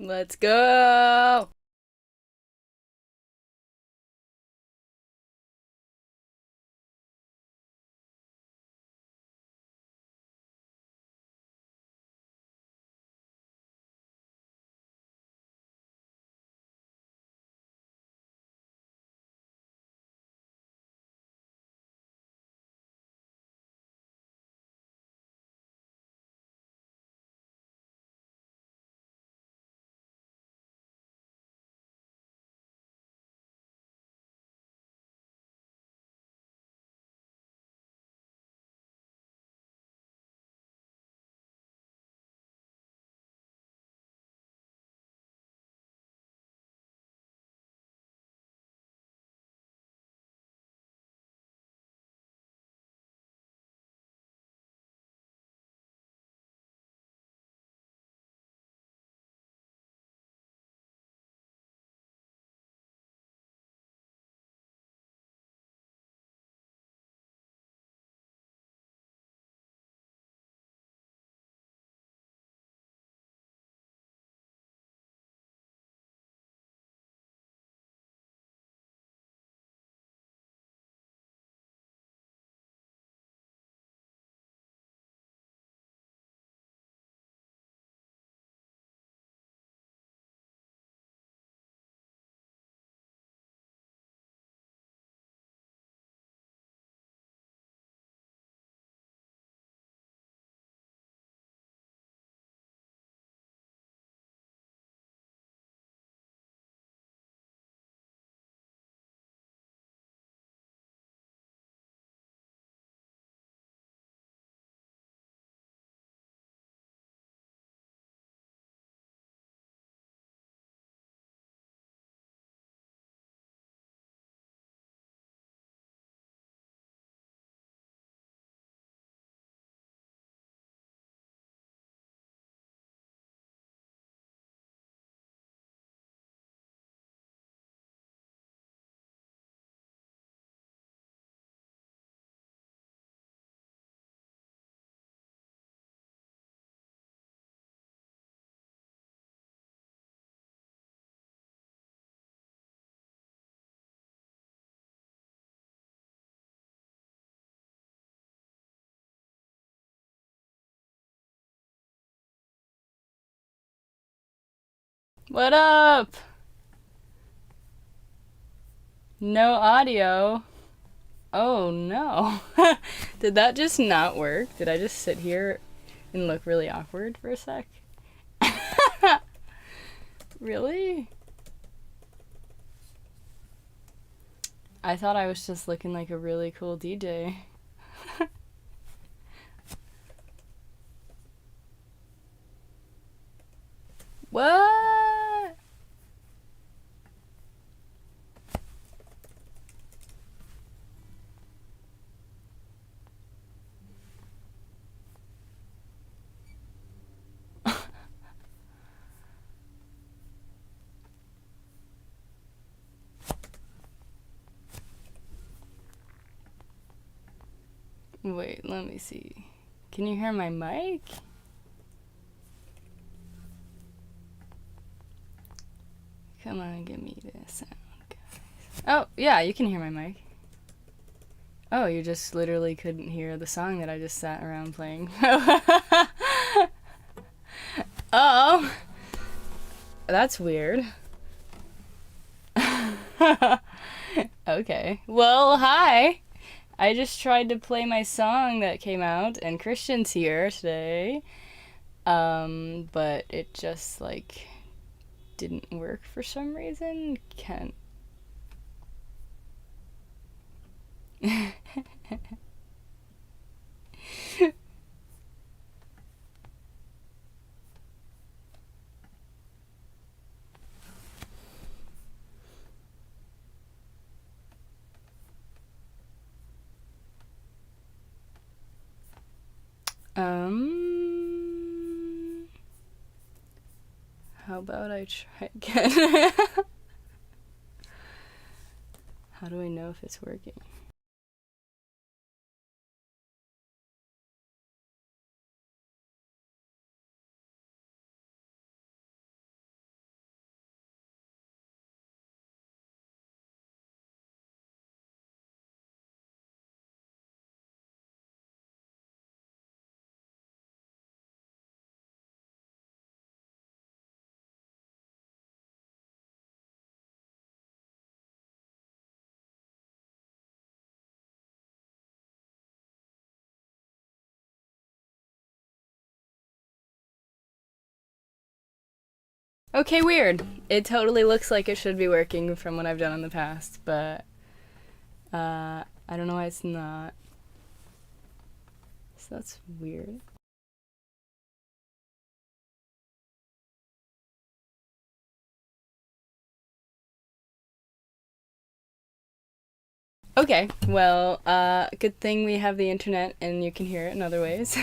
Let's go! What up? No audio. Oh no. Did that just not work? Did I just sit here and look really awkward for a sec? Really? I thought I was just looking like a really cool DJ. What? Wait, let me see. Can you hear my mic? Come on, give me the sound, guys. Oh, yeah, you can hear my mic. Oh, you just literally couldn't hear the song that I just sat around playing. Oh, that's weird. Okay. Well, hi. I just tried to play my song that came out, and Christian's here today. But it just like didn't work for some reason. Can't. How about I try again? How do I know if it's working? Okay, weird. It totally looks like it should be working from what I've done in the past, but I don't know why it's not. So that's weird. Okay, well, good thing we have the internet and you can hear it in other ways.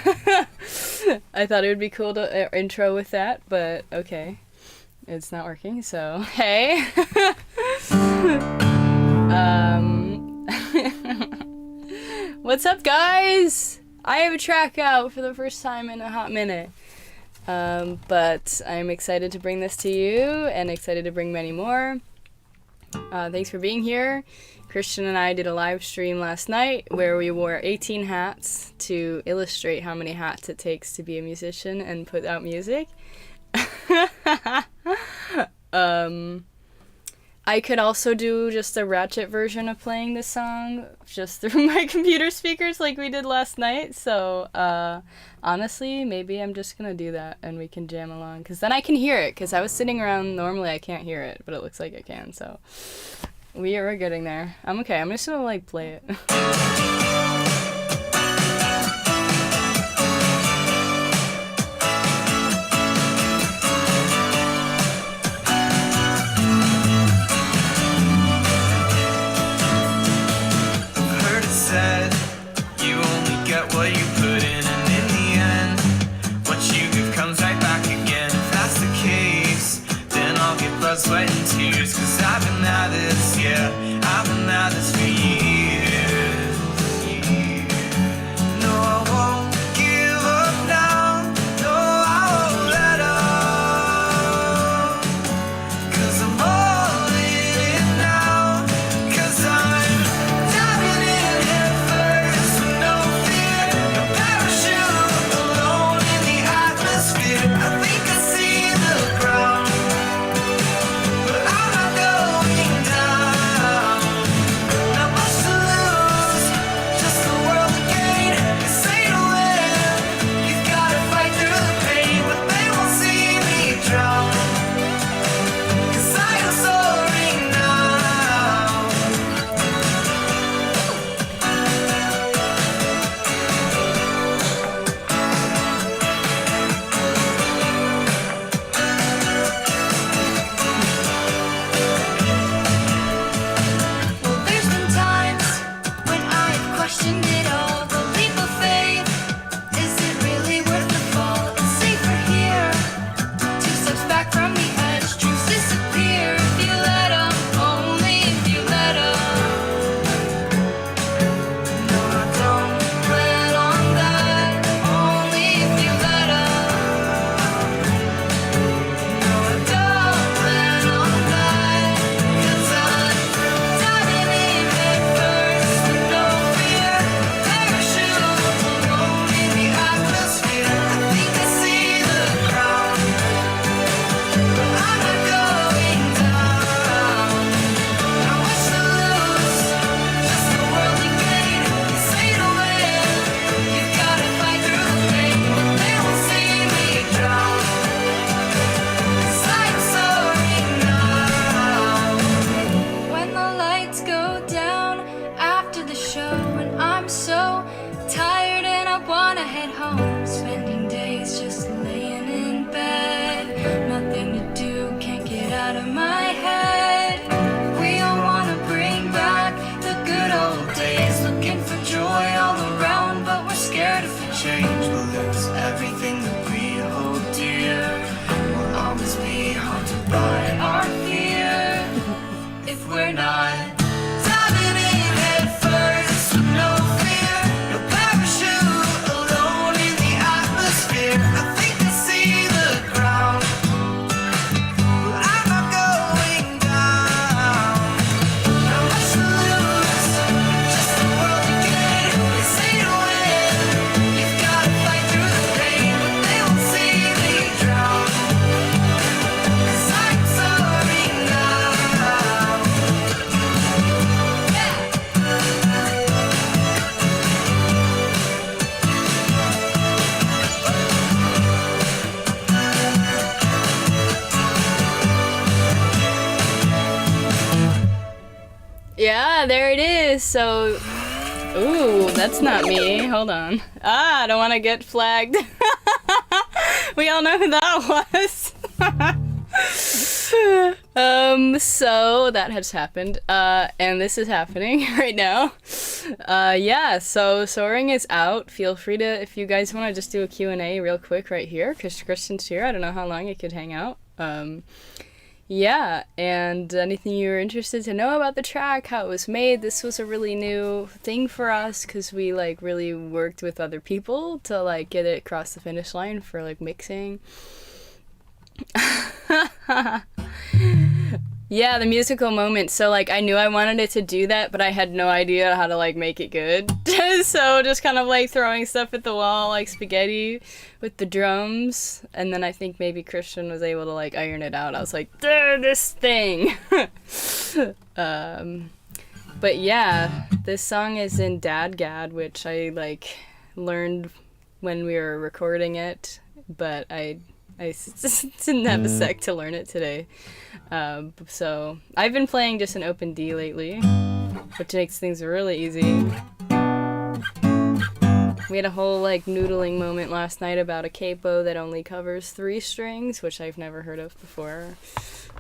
I thought it would be cool to intro with that, but okay. It's not working, so hey. What's up, guys? I have a track out for the first time in a hot minute. But I'm excited to bring this to you and excited to bring many more. Thanks for being here. Christian and I did a live stream last night where we wore 18 hats to illustrate how many hats it takes to be a musician and put out music. I could also do just a ratchet version of playing this song just through my computer speakers like we did last night, so honestly, maybe I'm just gonna do that and we can jam along, because then I can hear it, because I was sitting around, normally I can't hear it, but it looks like I can, so we're getting there. I'm okay, I'm just gonna like play it. What you put in, and in the end, what you give comes right back again. If that's the case, then I'll get blood, sweat, and tears. Cause I've been at this, yeah, I've been at this for years. No, I won't give up now. No, I won't let up. Cause I'm all in it now. Cause I'm diving in head first with no fear. No parachute alone in the atmosphere. I think I see the ground, but I'm not going down. Not much to lose, just the world to gain. This ain't a win, you've gotta fight through the pain, but they won't see me drown. Cause I am soaring now. Well, there's been times when I've questioned it all. The leap of faith, is it really worth the fall? It's safer here, 2 steps back from the edge. Dreams disappear if you let 'em, only if you let 'em. No, I don't plan on that, only if you let 'em. No, I don't plan on that, cause I'm diving in head first with no fear. Parachute alone in the atmosphere. I think I see the ground, but I'm not going down. Not much to lose, just the world to gain. This ain't a win, you've gotta fight through the pain, but they won't see me drown. Cause I'm soaring now. When the lights go down after the show, and I'm so tired and I wanna head home, spending days just laying in bed, nothing to do, can't get out of my head. We all wanna bring back the good old days, looking for joy all around, but we're scared of the change. But lose everything that we hold dear, we'll always be haunted by our fear. If we're not diving in head first with no fear, no parachute alone in the atmosphere. I think I see the ground, but I'm not going Yeah, there it is. So, ooh, that's not me. Hold on. I don't want to get flagged. We all know who that was. So that has happened. And this is happening right now. Yeah, so Soaring is out. Feel free to, if you guys want to just do a Q&A real quick right here, because Kristen's here. I don't know how long you could hang out. Yeah, and anything you were interested to know about the track, how it was made. This was a really new thing for us because we like really worked with other people to like get it across the finish line for like mixing. Yeah, the musical moment. So like I knew I wanted it to do that, but I had no idea how to like make it good. So just kind of like throwing stuff at the wall like spaghetti with the drums, and then I think maybe Christian was able to like iron it out. I was like, this thing. But yeah, this song is in Dadgad, which I like learned when we were recording it, but I just didn't have a sec to learn it today. So I've been playing just an open D lately, which makes things really easy. We had a whole like noodling moment last night about a capo that only covers 3 strings, which I've never heard of before.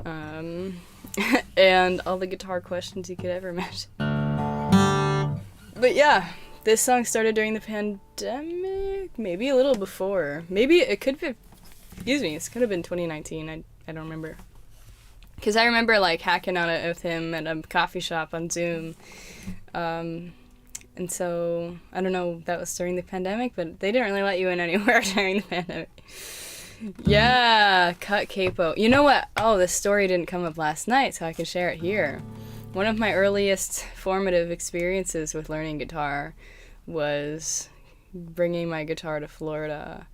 And all the guitar questions you could ever imagine. But yeah, this song started during the pandemic, maybe a little before. Maybe it could be, excuse me, it could have been 2019, I don't remember. Because I remember like hacking on it with him at a coffee shop on Zoom. And so, I don't know, that was during the pandemic, but they didn't really let you in anywhere during the pandemic. Yeah, cut capo. You know what? Oh, this story didn't come up last night, so I can share it here. One of my earliest formative experiences with learning guitar was bringing my guitar to Florida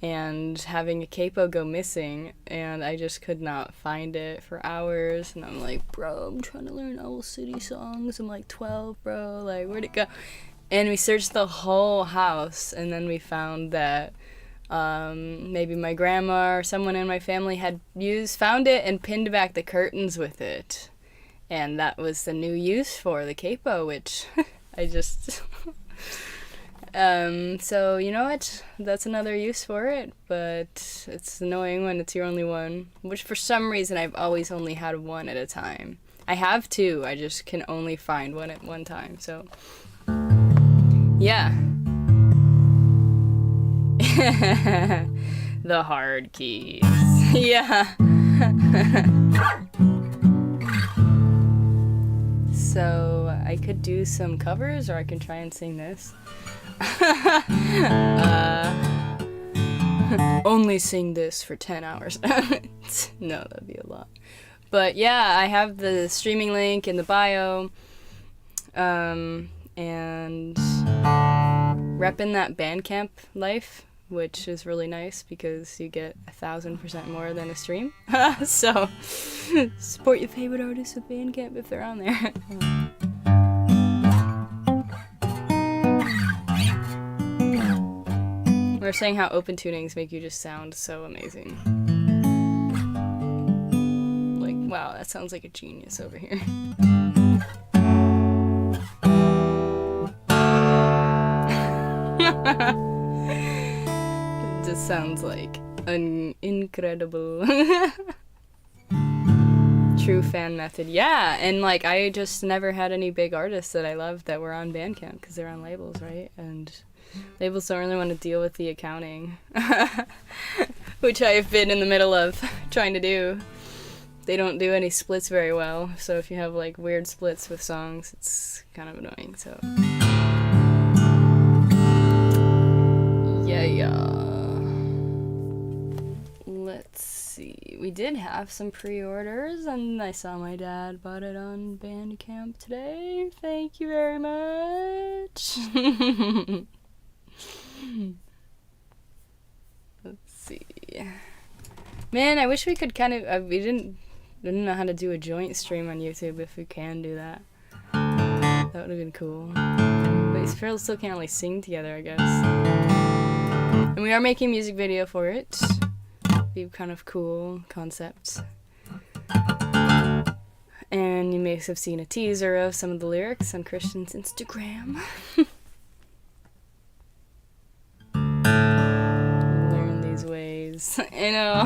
and having a capo go missing, and I just could not find it for hours, and I'm like, bro, I'm trying to learn Owl City songs, I'm like 12, bro, like, where'd it go? And we searched the whole house, and then we found that maybe my grandma or someone in my family had found it and pinned back the curtains with it, and that was the new use for the capo, which I just... So, you know what? That's another use for it, but it's annoying when it's your only one, which for some reason I've always only had one at a time. I have 2, I just can only find one at one time, so... Yeah. The hard keys. Yeah. So, I could do some covers, or I can try and sing this. Only sing this for 10 hours. No, that'd be a lot. But yeah, I have the streaming link in the bio. And repping that Bandcamp life, which is really nice because you get 1,000% more than a stream. So support your favorite artists with Bandcamp if they're on there. We're saying how open tunings make you just sound so amazing. Like, wow, that sounds like a genius over here. It just sounds like an incredible true fan method. Yeah, and like I just never had any big artists that I loved that were on Bandcamp because they're on labels, right? And labels don't really want to deal with the accounting, which I've been in the middle of trying to do. They don't do any splits very well, so if you have like weird splits with songs, it's kind of annoying, so... Yeah. Let's see. We did have some pre-orders, and I saw my dad bought it on Bandcamp today. Thank you very much. Let's see. Man, I wish we could kind of... we didn't know how to do a joint stream on YouTube. If we can do that, that would have been cool. But you still can't really sing together, I guess. And we are making a music video for it. Be kind of cool concept. And may have seen a teaser of some of the lyrics on Christian's Instagram. Learn these ways. You know.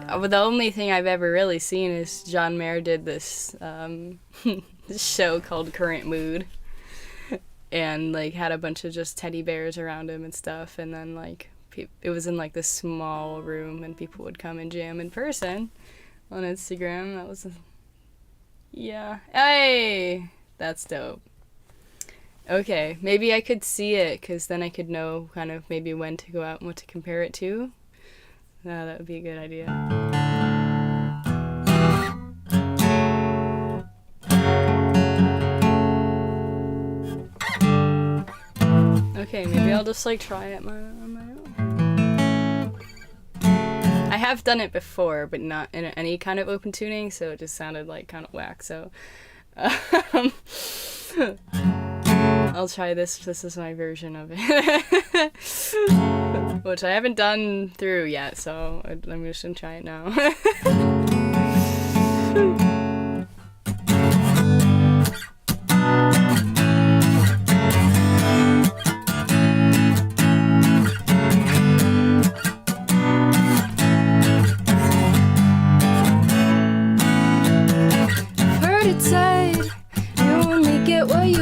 But the only thing I've ever really seen is John Mayer did this this show called Current Mood, and like had a bunch of just teddy bears around him and stuff, and then like it was in like this small room, and people would come and jam in person on Instagram. That was yeah. Hey, that's dope. Okay, maybe I could see it, because then I could know kind of maybe when to go out and what to compare it to. That would be a good idea. Okay, maybe I'll just like try it on my own. I have done it before, but not in any kind of open tuning, so it just sounded like kind of whack. So I'll try this. This is my version of it, which I haven't done through yet. So I'm just gonna try it now.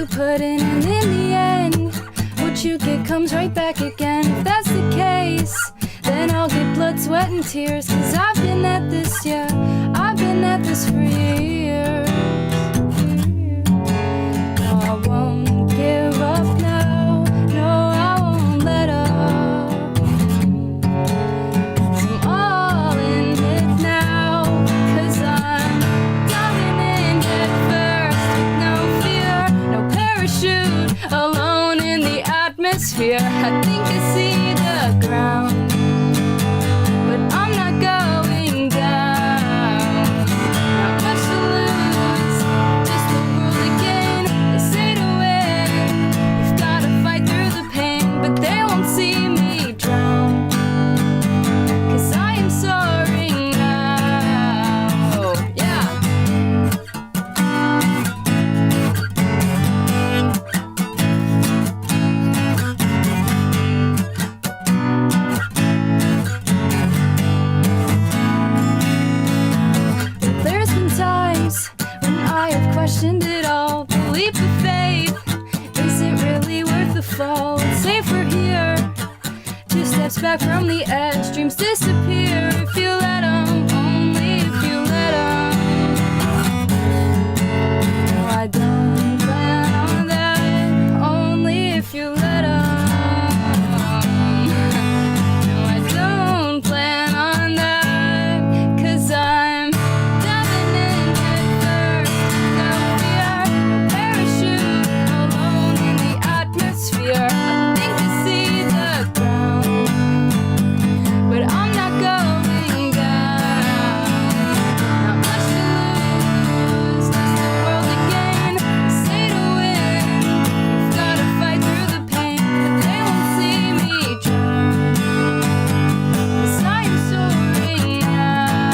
Put in, and in the end, what you get comes right back again. If that's the case, then I'll get blood, sweat, and tears. 'Cause I've been at this, yeah, I've been at this for years. No, I won't give up now. No, I won't let up. I'm all in it now. 'Cause I'm diving in head first with no fear, no parachute, alone in the atmosphere. I think I see the ground, but I'm not going down. Not much to lose, just the world again. They say to win, you've gotta fight through the pain, but they won't see me drown. 'Cause I am soaring now. Yeah. There's been times when I have questioned it all. The leap of faith, is it really worth the fall? It's safer here, 2 steps back from the edge. Dreams disappear if you let them, only if you let them. No, I don't plan on that, only if you let them. No, I don't plan on that, 'cause I'm diving in head first, no fear, no parachute, alone in the atmosphere. I think I see the ground, but I'm not going down. Not much to lose, just the world again. They say to win, you've gotta fight through the pain, but they won't see me drown. 'Cause I am soaring now.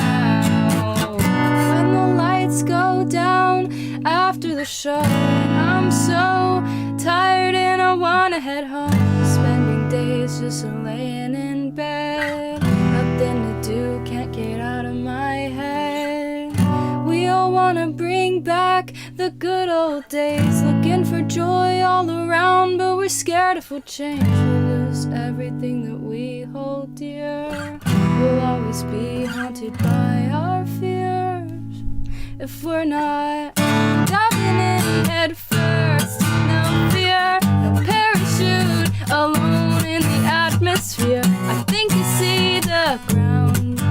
When the lights go down after the show, and I'm so tired and I wanna head home. Spending days just laying in bed, nothing to do, can't get out of my head. We all wanna bring back the good old days, looking for joy all around, but we're scared if we'll change, we'll lose everything that we hold dear. We'll always be haunted by our fears if we're not diving in head first. No fear, no parachute, alone in the atmosphere. I think you see the ground,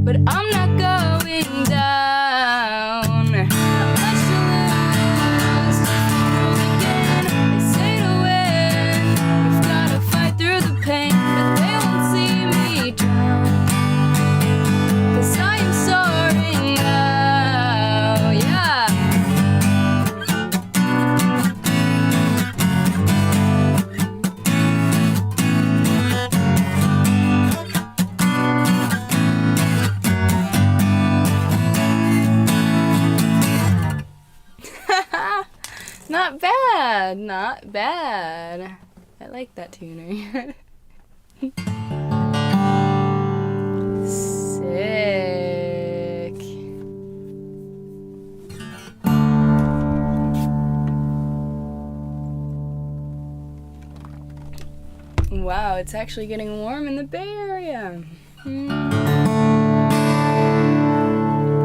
but I'm not going down. Not much to lose, just the world again. They say to win, you've gotta fight through the pain, but they won't see me drown. 'Cause I am soaring now, yeah. Yeah, not bad. I like that tuner. Sick. Wow, it's actually getting warm in the Bay Area.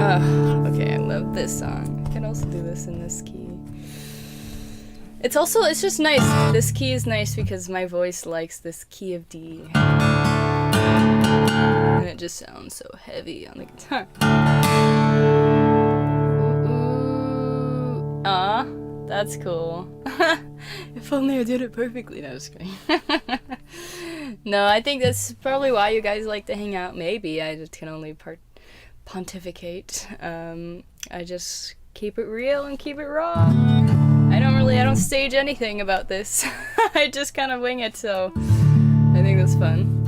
Oh, okay, I love this song. I can also do this in this key. It's just nice. This key is nice because my voice likes this key of D. And it just sounds so heavy on the guitar. Ooh. Aw, that's cool. If only I did it perfectly. No, just kidding. No, I think that's probably why you guys like to hang out. Maybe. I just can only pontificate. I just keep it real and keep it raw. I don't stage anything about this. I just kind of wing it, so I think that's fun.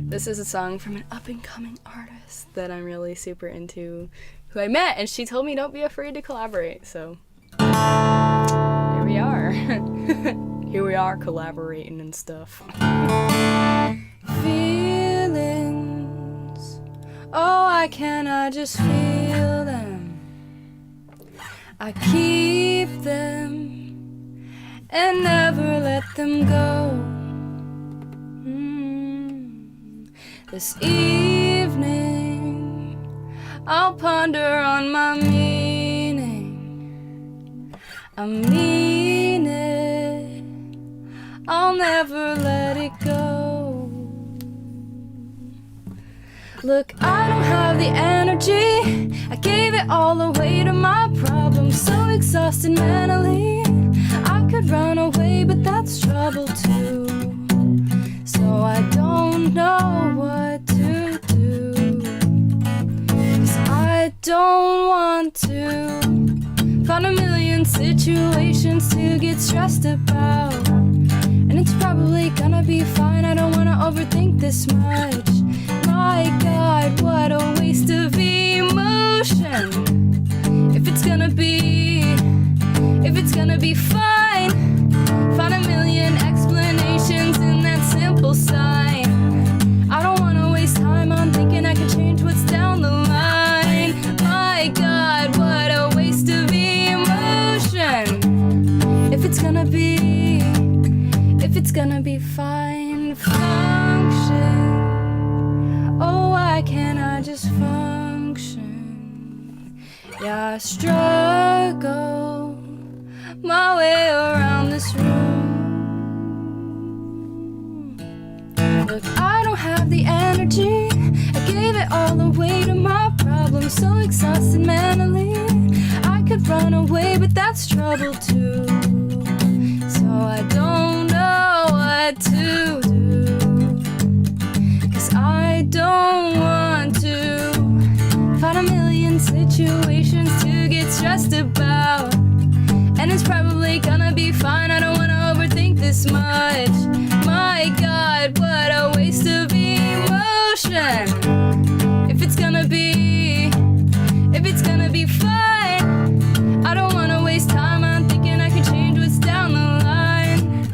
This is a song from an up-and-coming artist that I'm really super into, who I met, and she told me don't be afraid to collaborate, so here we are. Here we are collaborating and stuff. Feelings, oh, why can't I just feel them? I keep them and never let them go. This evening I'll ponder on my meaning. I mean it, I'll never let it go. Look, I don't have the energy. I gave it all away to my problems. So exhausted mentally, I could run away, but that's trouble too. So I don't know what to do, 'cause I don't want to find a million situations to get stressed about. And it's probably gonna be fine, I don't wanna overthink this much. My God, what a waste of emotion. If it's gonna be fine, find a million explanations in that simple sign. I don't wanna waste time on thinking I can change what's down the line. My God, what a waste of emotion. If it's gonna be fine, function. Oh, why can't I just function? Yeah, I struggle my way around this room. Look, I don't have the energy. I gave it all away to my problems. So exhausted mentally, I could run away, but that's trouble too. So I don't know what to do, 'cause I don't want to find a million situations to get stressed about. And it's probably gonna be fine, I don't wanna overthink this much. My God, what a waste of emotion. If it's gonna be fine, I don't wanna waste time on thinking I could change what's down the line.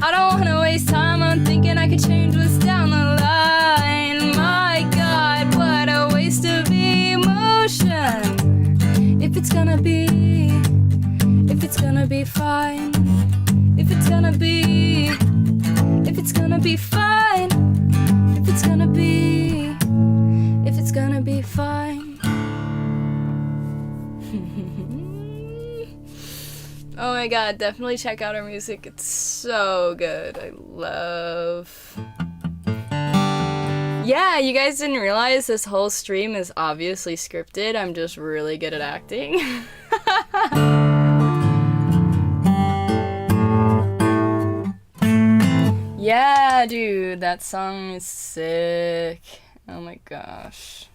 I don't wanna waste time on thinking I could change what's down the line. My God, what a waste of emotion. If it's gonna be fine, if it's gonna be fine, if it's gonna be fine. Oh my God, definitely check out our music. It's so good. I love. Yeah, you guys didn't realize this whole stream is obviously scripted. I'm just really good at acting. Yeah, dude, that song is sick. Oh my gosh.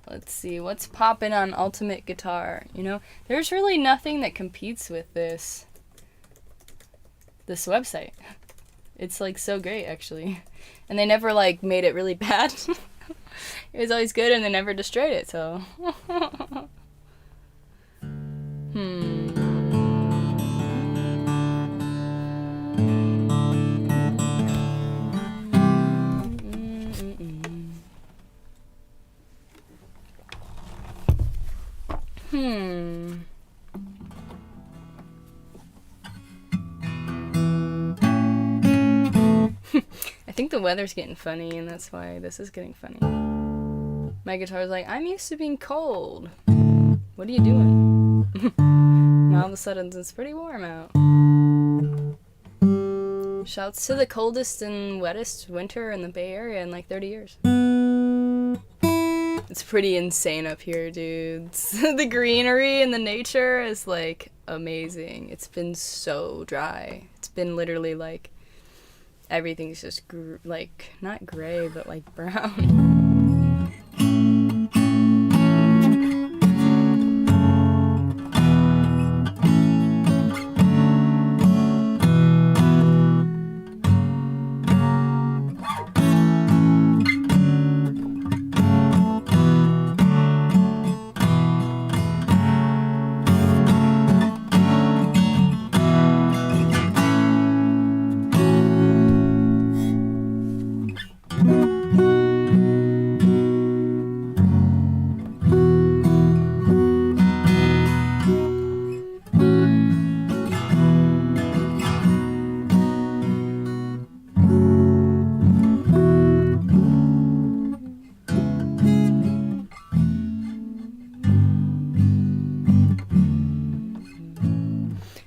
Let's see, what's poppin' on Ultimate Guitar? You know, there's really nothing that competes with this website. It's like so great, actually. And they never like made it really bad. It was always good and they never destroyed it, so. I think the weather's getting funny, and that's why this is getting funny. My guitar's like, I'm used to being cold. What are you doing? Now all of a sudden it's pretty warm out. Shouts to the coldest and wettest winter in the Bay Area in like 30 years. It's pretty insane up here, dudes. The greenery and the nature is like amazing. It's been so dry. It's been literally like everything's just like not gray but like brown.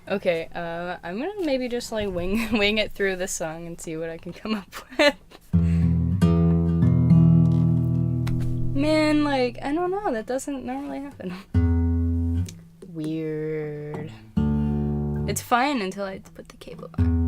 Okay, I'm gonna maybe just like wing it through this song and see what I can come up with. Man, like, I don't know, that doesn't normally happen. Weird. It's fine until I put the cable on.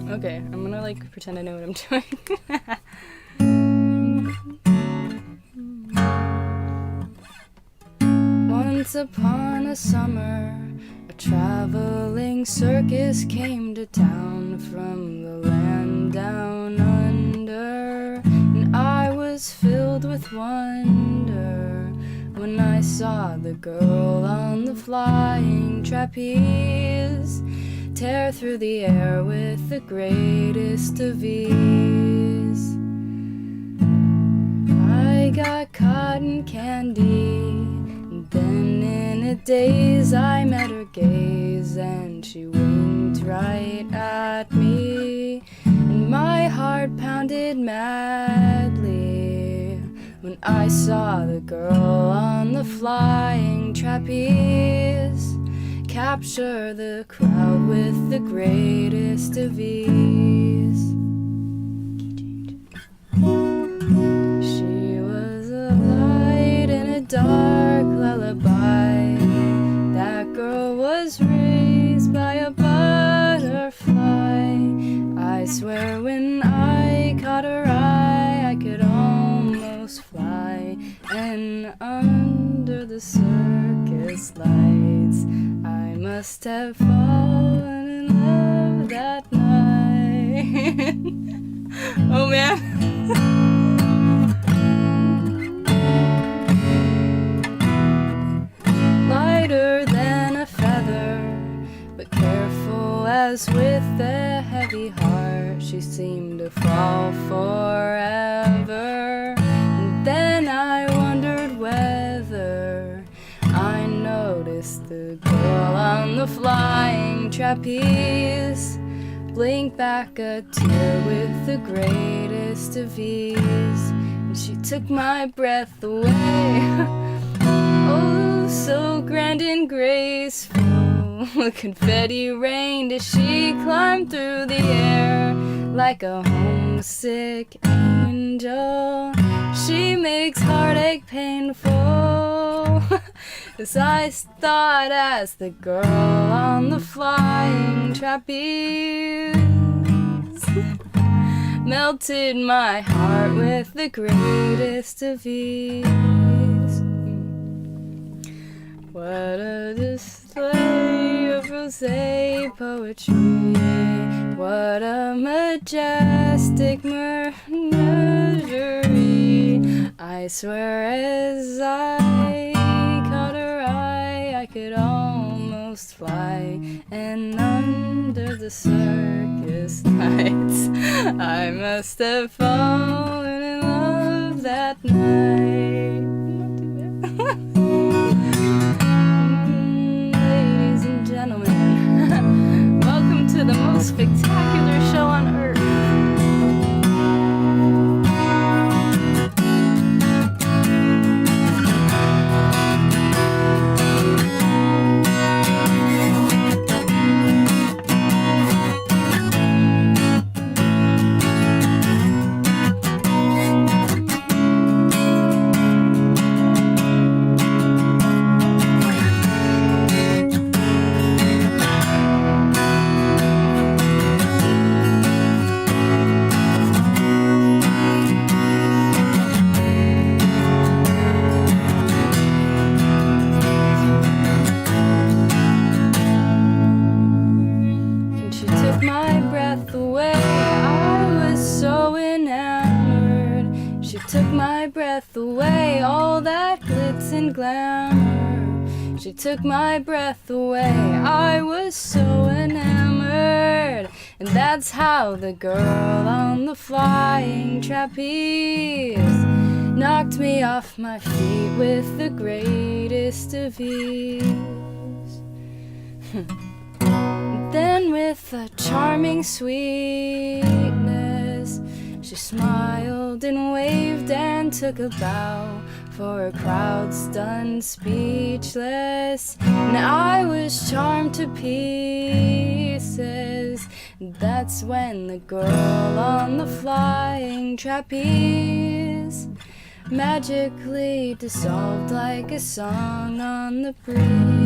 Okay, I'm gonna like pretend I know what I'm doing. Once upon a summer, a traveling circus came to town from the land down under, and I was filled with wonder when I saw the girl on the flying trapeze tear through the air with the greatest of ease. I got cotton candy, and then in a daze I met her gaze, and she winked right at me, and my heart pounded madly when I saw the girl on the flying trapeze capture the crowd with the greatest of ease. She was a light in a dark lullaby. That girl was raised by a butterfly. I swear when I caught her eye, I could almost fly. And under the circus lights, I must have fallen in love that night. Oh man. Lighter than a feather, but careful as with a heavy heart, she seemed to fall forever. And then I wondered whether I noticed the girl on the flying trapeze blink back a tear with the greatest of ease, and she took my breath away. Oh, so grand and graceful, confetti rained as she climbed through the air like a homesick angel. She makes heartache painful. As I thought as the girl on the flying trapeze melted my heart with the greatest of ease. What a display of rosé poetry, what a majestic menagerie. I swear as I caught her eye, I could almost almost fly, and under the circus lights, I must have fallen in love that night. Ladies and gentlemen, welcome to the most spectacular show on earth. She took my breath away, I was so enamored. And that's how the girl on the flying trapeze knocked me off my feet with the greatest of ease. Then with a charming sweetness, she smiled and waved and took a bow for a crowd stunned speechless. And I was charmed to pieces. That's when the girl on the flying trapeze magically dissolved like a song on the breeze.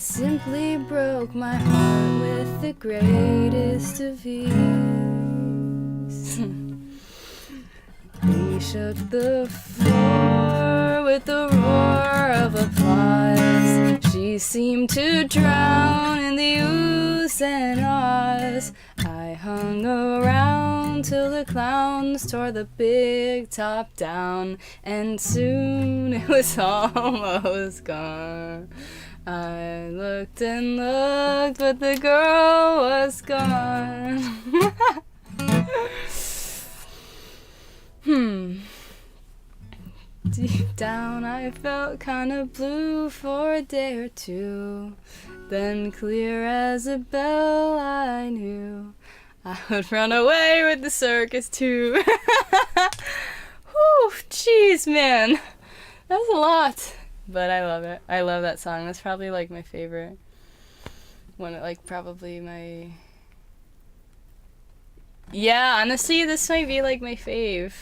Simply broke my heart with the greatest of ease. We shook the floor with the roar of applause. She seemed to drown in the oohs and ahs. I hung around till the clowns tore the big top down, and soon it was almost gone. I looked and looked, but the girl was gone. Deep down I felt kinda blue for a day or two. Then clear as a bell I knew I would run away with the circus too. Whew, jeez, man. That was a lot. But I love it. I love that song. That's probably like my favorite. Probably my... Yeah, honestly, this might be like my fave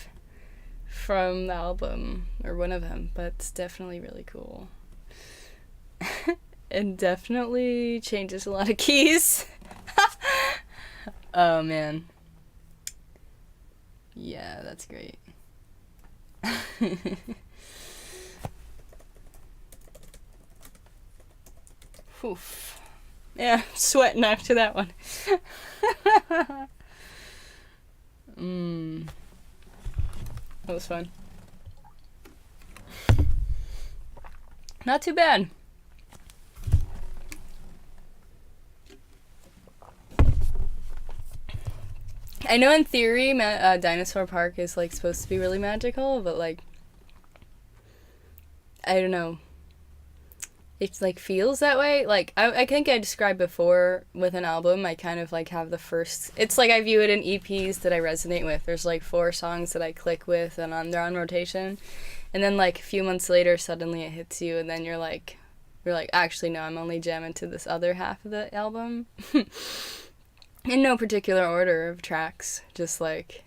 from the album, or one of them, but it's definitely really cool. And definitely changes a lot of keys. Oh, man. Yeah, that's great. Oof. Yeah, sweating after that one. That was fun. Not too bad. I know in theory Dinosaur Park is like supposed to be really magical, but like I don't know. It like feels that way. Like I think I described before with an album, I kind of like have the first, it's like I view it in EPs that I resonate with. There's like 4 songs that I click with and they're on rotation, and then like a few months later suddenly it hits you, and then you're like actually no, I'm only jamming to this other half of the album. In no particular order of tracks, just like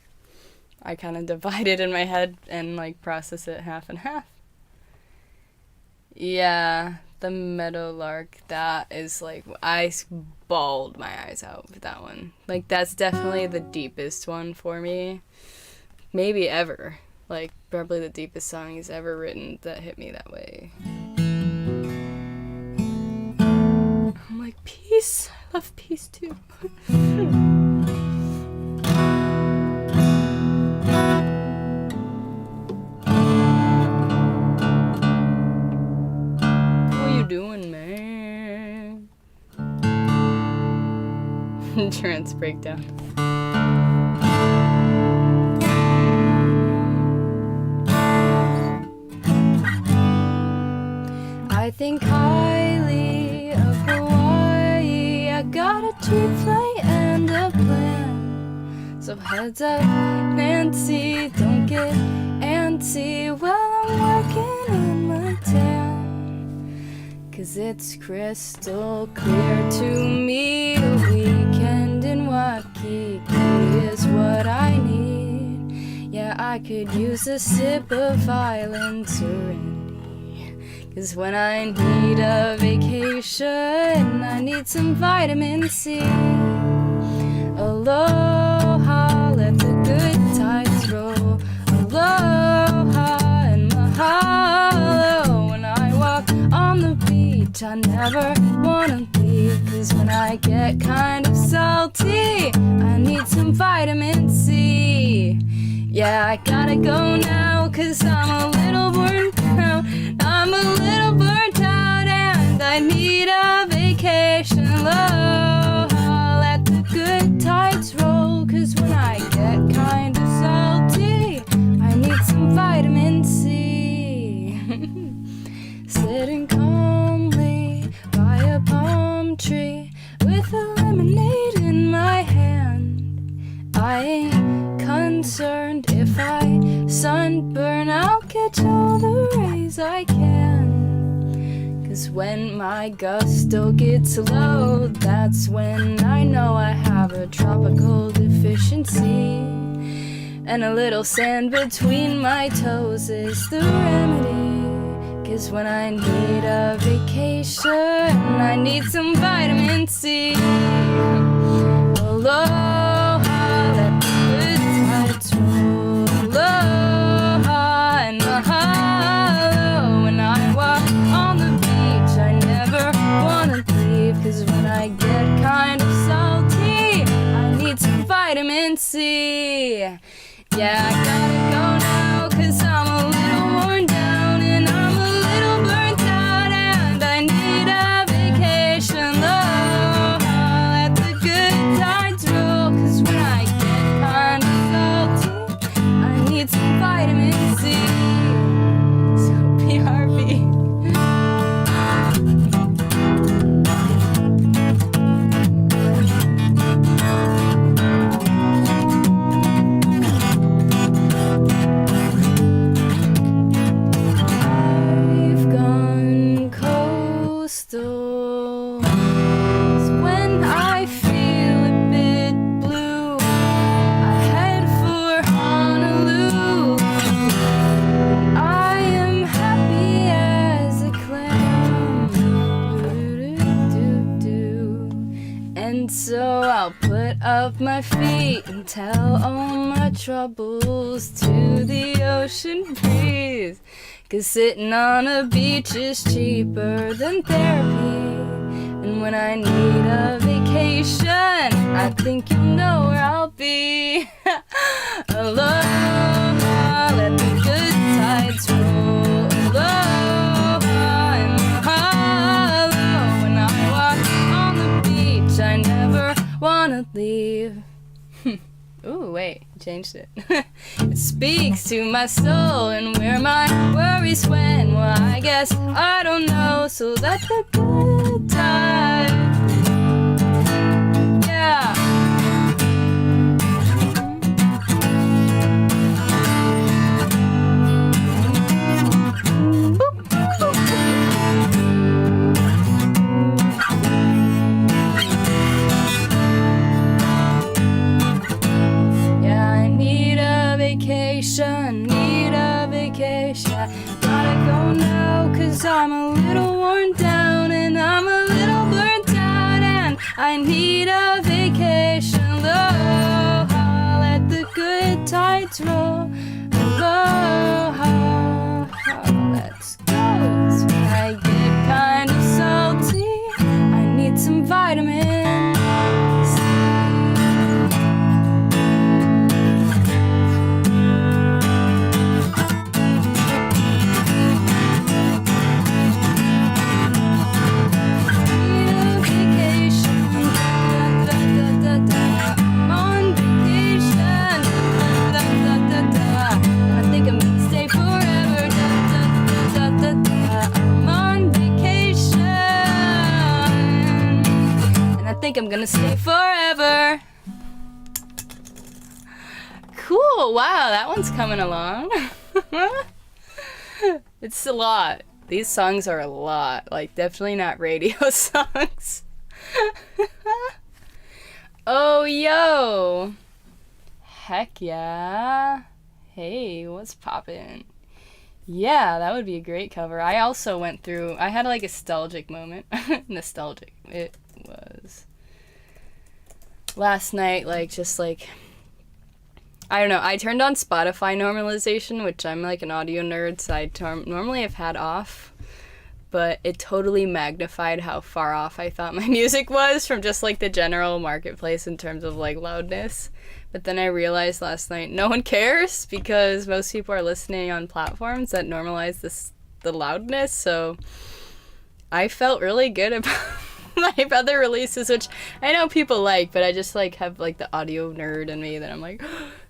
I kind of divide it in my head and like process it half and half. Yeah, the Meadowlark, that is like, I bawled my eyes out with that one. Like, that's definitely the deepest one for me. Maybe ever. Like, probably the deepest song he's ever written that hit me that way. I'm like, peace. I love peace too. insurance breakdown. I think highly of Hawaii. I got a cheap flight and a plan. So heads up, Nancy, don't get antsy while I'm working on my tan. 'Cause it's crystal clear to me, a weekend in Waikiki is what I need. Yeah, I could use a sip of island serenity. 'Cause when I need a vacation, I need some vitamin C. Aloha, let the good tides roll. Aloha and mahalo. When I walk on the beach, I never wanna leave. 'Cause when I get kind of salty, I need some vitamin C. Yeah, I gotta go now, 'cause I'm a little burnt out. I'm a little burnt out and I need a vacation. Aloha, let the good tides roll. 'Cause when I get kind of salty, I need some vitamin C. Sitting calmly by a palm tree with a lemonade in my hand. I ain't concerned if I sunburn, I'll catch all the rays I can. 'Cause when my gusto gets low, that's when I know I have a tropical deficiency. And a little sand between my toes is the remedy. 'Cause when I need a vacation, I need some vitamin C. Aloha, let the good tides roll. Aloha and mahalo. When I walk on the beach, I never wanna leave. 'Cause when I get kind of salty, I need some vitamin C. Yeah, I gotta go now, 'cause I'm a little worn down and I'm a little burnt out and I need a vacation. Aloha, let the good tides roll. 'Cause when I get kind of salty, I need some vitamin C. So PRV. I've gone coastal. 'Cause when I feel a bit blue, I head for Honolulu. I am happy as a clam. Do-do-do-do. And so I'll put up my feet and tell all my troubles to the ocean breeze. 'Cause sitting on a beach is cheaper than therapy. And when I need a vacation, I think you'll know where I'll be. Aloha, let the good tides roll. Aloha and mahalo. When I walk on the beach, I never wanna leave. Ooh, wait, changed it. It speaks to my soul and where my worries went. Well, I guess I don't know, so let the good times. Yeah. Need a vacation. Gotta go now, 'cause I'm a little worn down and I'm a little burnt out and I need a vacation. Aloha, let the good tides roll. Aloha, let's go. 'Cause when I get kind of salty, I need some vitamin C. Da, da, da, da. think I'm gonna stay forever. Cool, wow, that one's coming along. It's a lot. These songs are a lot. Like, definitely not radio songs. Oh, yo. Heck yeah. Hey, what's poppin'? Yeah, that would be a great cover. I also went through, I had like a nostalgic moment. Nostalgic. It was last night, like, just like, I don't know, I turned on Spotify normalization, which I'm like an audio nerd, so I normally have had off, but it totally magnified how far off I thought my music was from just like the general marketplace in terms of like loudness. But then I realized last night no one cares because most people are listening on platforms that normalize the loudness, so I felt really good about my other releases, which I know people like, but I just like have like the audio nerd in me that I'm like,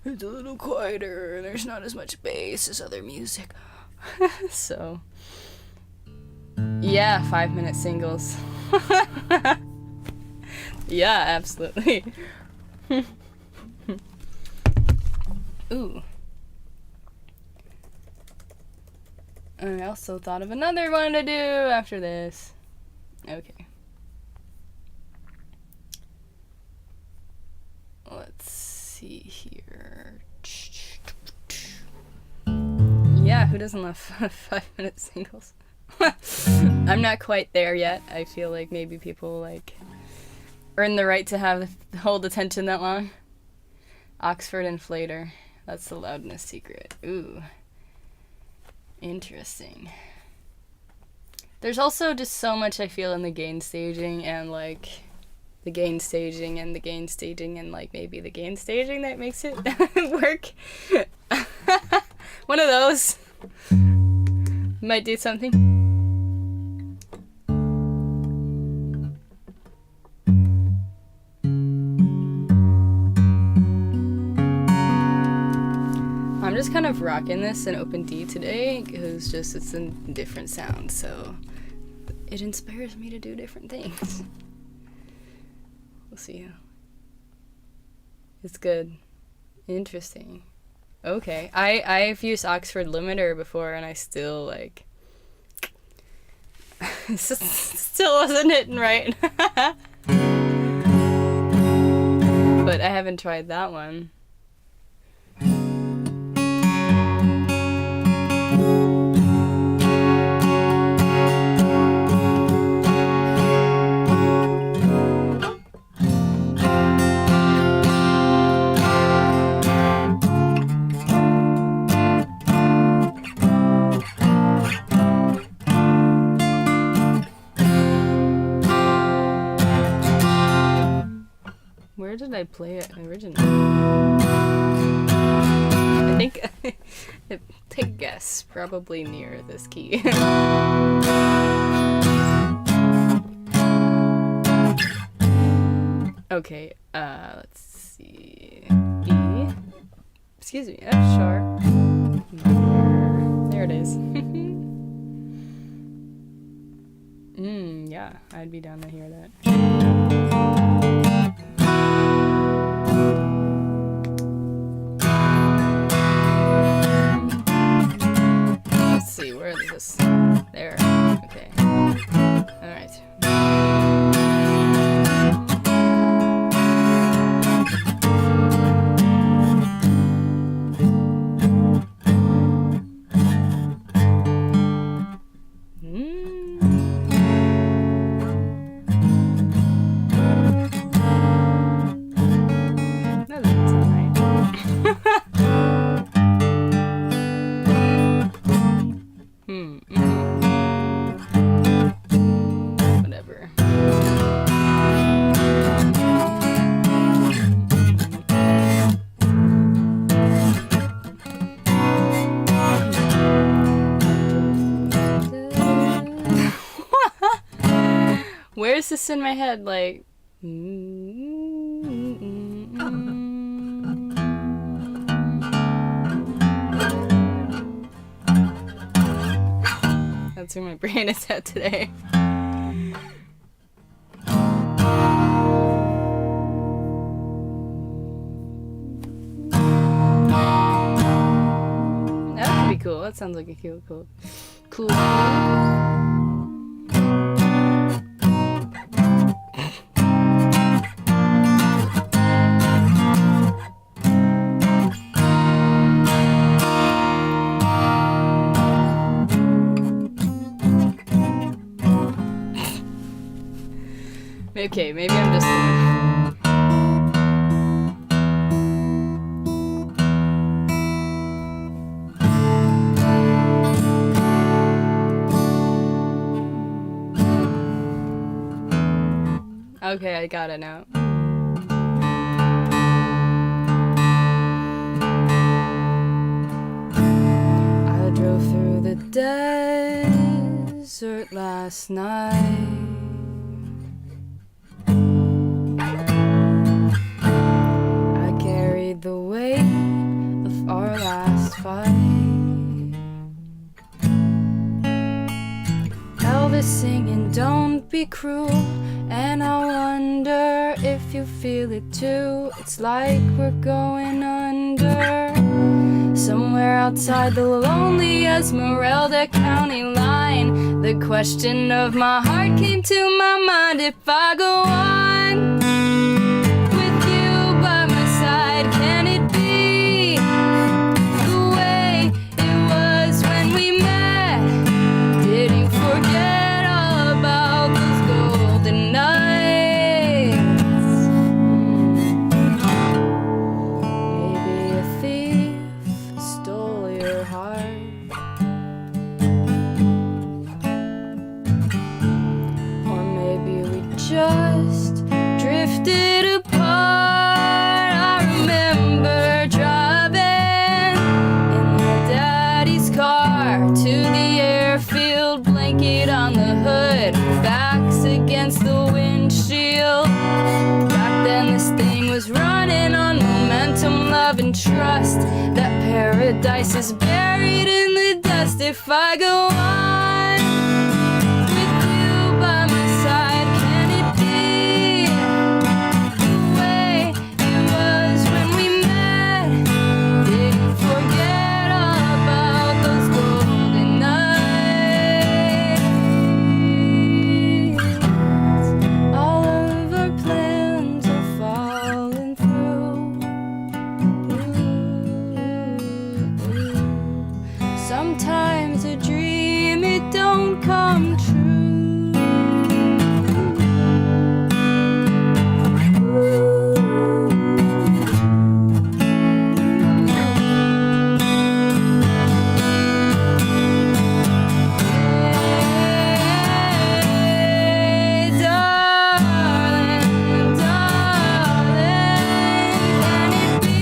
it's a little quieter and there's not as much bass as other music. So yeah, 5-minute singles. Yeah, absolutely. Ooh. I also thought of another one to do after this. Okay. Let's see here. Yeah, who doesn't love 5-minute singles? I'm not quite there yet. I feel like maybe people like earn the right to hold attention that long. Oxford Inflator. That's the loudness secret. Ooh. Interesting. There's also just so much I feel in the gain staging and like the gain staging and the gain staging and like maybe the gain staging that makes it work. One of those might do something. I'm just kind of rocking this in open D today because just it's a different sound, so it inspires me to do different things. We'll see. It's good. Interesting. Okay. I've used Oxford Limiter before and I still like still wasn't hitting right. But I haven't tried that one. Where did I play it originally? I think, take a guess, probably near this key. Okay, let's see. B. Excuse me, F sharp. There it is. Yeah, I'd be down to hear that. Let's see, where is this? There. Okay. Alright. That doesn't sound right. Whatever. Where is this in my head? Like. That's where my brain is at today. cool. That sounds like a cool. Okay, maybe I'm just. Okay, I got it now. I drove through the desert last night. I carried the weight of our last fight. Elvis singing, don't be cruel. And I wonder if you feel it too. It's like we're going under. Somewhere outside the lonely Esmeralda County line, the question of my heart came to my mind. If I go on with you by my side, can it be the way it was when we met? Did you forget all about those golden nights? Maybe a thief stole your heart, or maybe we just drifted apart. I remember driving in my daddy's car to the airfield, blanket on the hood, backs against the windshield. Back then this thing was running on momentum, love and trust. That paradise is buried in the dust. If I go on with you by my side, can it be the way it was when we met? Did you forget all about those golden nights? All of our plans are falling through. Sometimes a dream, it don't come true. Hey, darling, can it be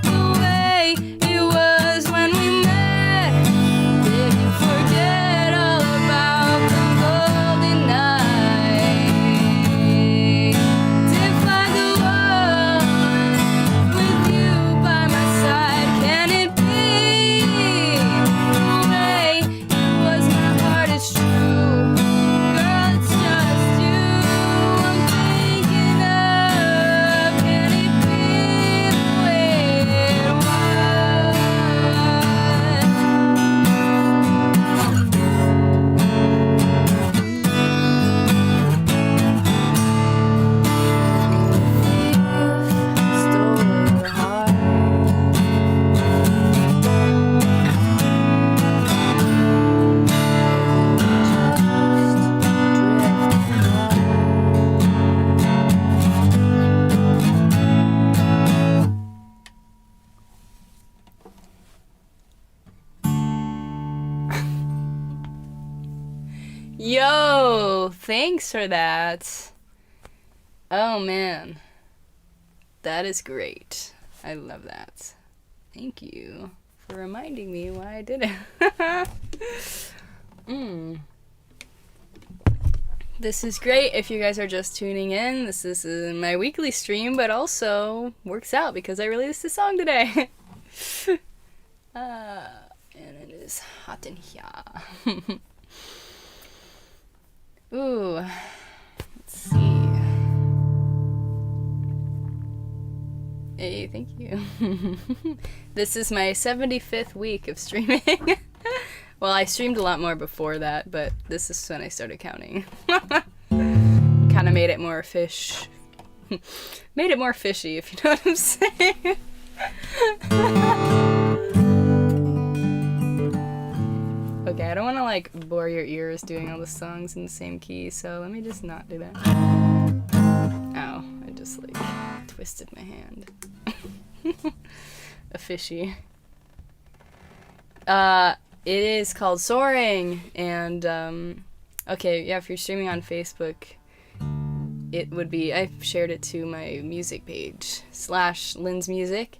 the way it was when we met? Did you forget all about the golden nights? If I go on with you by my side, can it be the way it was? My heart is true, girl, it's just you I'm thinking of. Can it be the way it was? Stole your heart. Yo, thanks for that. Oh man, that is great. I love that. Thank you for reminding me why I did it. This is great if you guys are just tuning in. This is my weekly stream, but also works out because I released a song today. And it is hot in here. Ooh, let's see. Hey, thank you. This is my 75th week of streaming. Well, I streamed a lot more before that, but this is when I started counting. Kind of made it more made it more fishy, if you know what I'm saying. Okay, I don't want to like bore your ears doing all the songs in the same key, so let me just not do that. Ow, I just like twisted my hand. A fishy. It is called Soaring, and okay, yeah, if you're streaming on Facebook, it would be, I've shared it to my music page, /Lynz Music,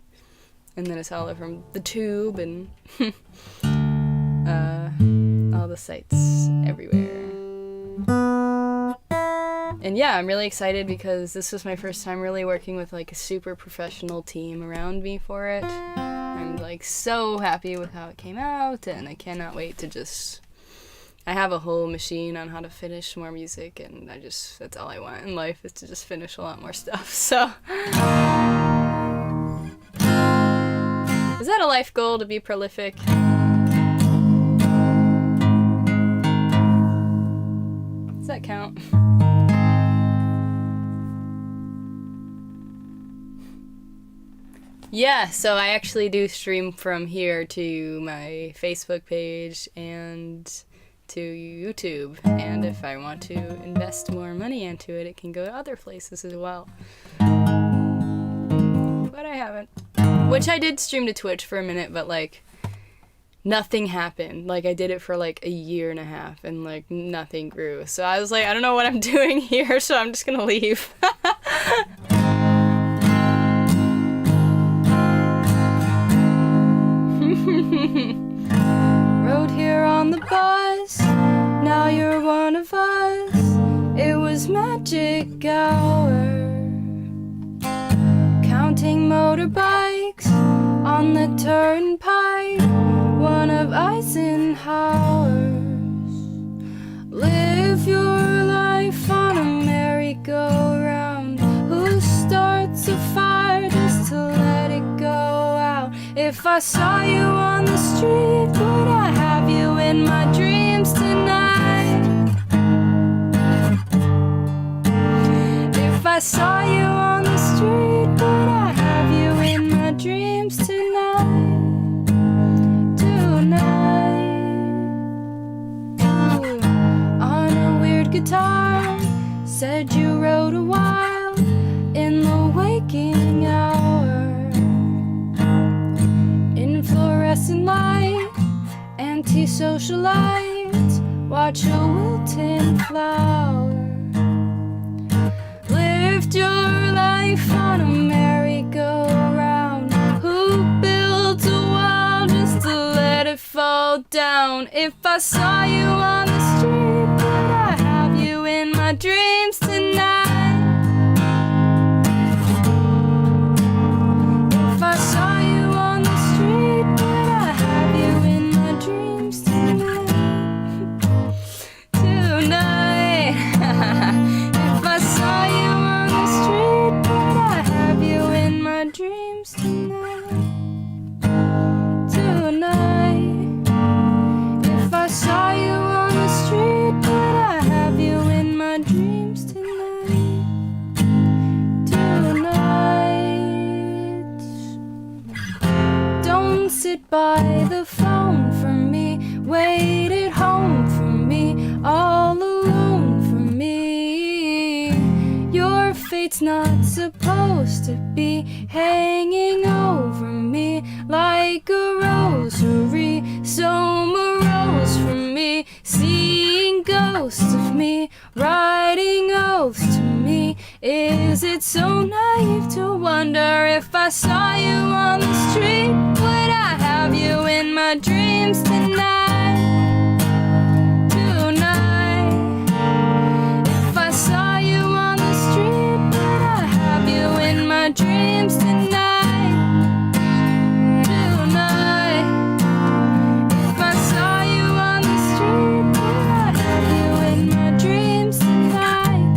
and then it's all over the tube and all the sites everywhere. And yeah, I'm really excited because this was my first time really working with like a super professional team around me for it. I'm like so happy with how it came out, and I cannot wait to just, I have a whole machine on how to finish more music, and that's all I want in life, is to just finish a lot more stuff. So is that a life goal, to be prolific? Does that count? Yeah, so I actually do stream from here to my Facebook page and to YouTube, and if I want to invest more money into it, it can go to other places as well. But I haven't. Which I did stream to Twitch for a minute, but like nothing happened. Like I did it for like a year and a half, and like nothing grew. So I was like, I don't know what I'm doing here, so I'm just gonna leave. Rode here on the bus, now you're one of us. It was magic hour, counting motorbikes on the turnpike, one of Eisenhower's. Live your life on a merry-go-round. Who starts a fire just to let it go out? If I saw you on the street, would I have you in my dreams tonight? If I saw you on the street, would I have you in my dreams tonight? Tonight. Ooh, on a weird guitar, said you wrote a while in the waking hour. Fluorescent light, antisocial light, watch a wilting flower. Lift your life on a merry-go-round. Who built a wall just to let it fall down? If I saw you on the street, would I have you in my dreams tonight? If I saw you on the street, would I have you in my dreams tonight? Tonight. If I saw you on the street, would I have you in my dreams tonight? Tonight. If I saw you on the street, would I have you in my dreams tonight? Tonight. Don't sit by the phone for me, wait at home for me, all alone for me. Your fate's not supposed to be hanging over me like a rosary, so morose for me, seeing ghosts of me, writing oaths to me. Is it so naive to wonder if I saw you on the street, would I have you in my dreams tonight? Tonight. If I saw you on the street, would I have you in my dreams tonight? Tonight. If I saw you on the street, would I have you in my dreams tonight?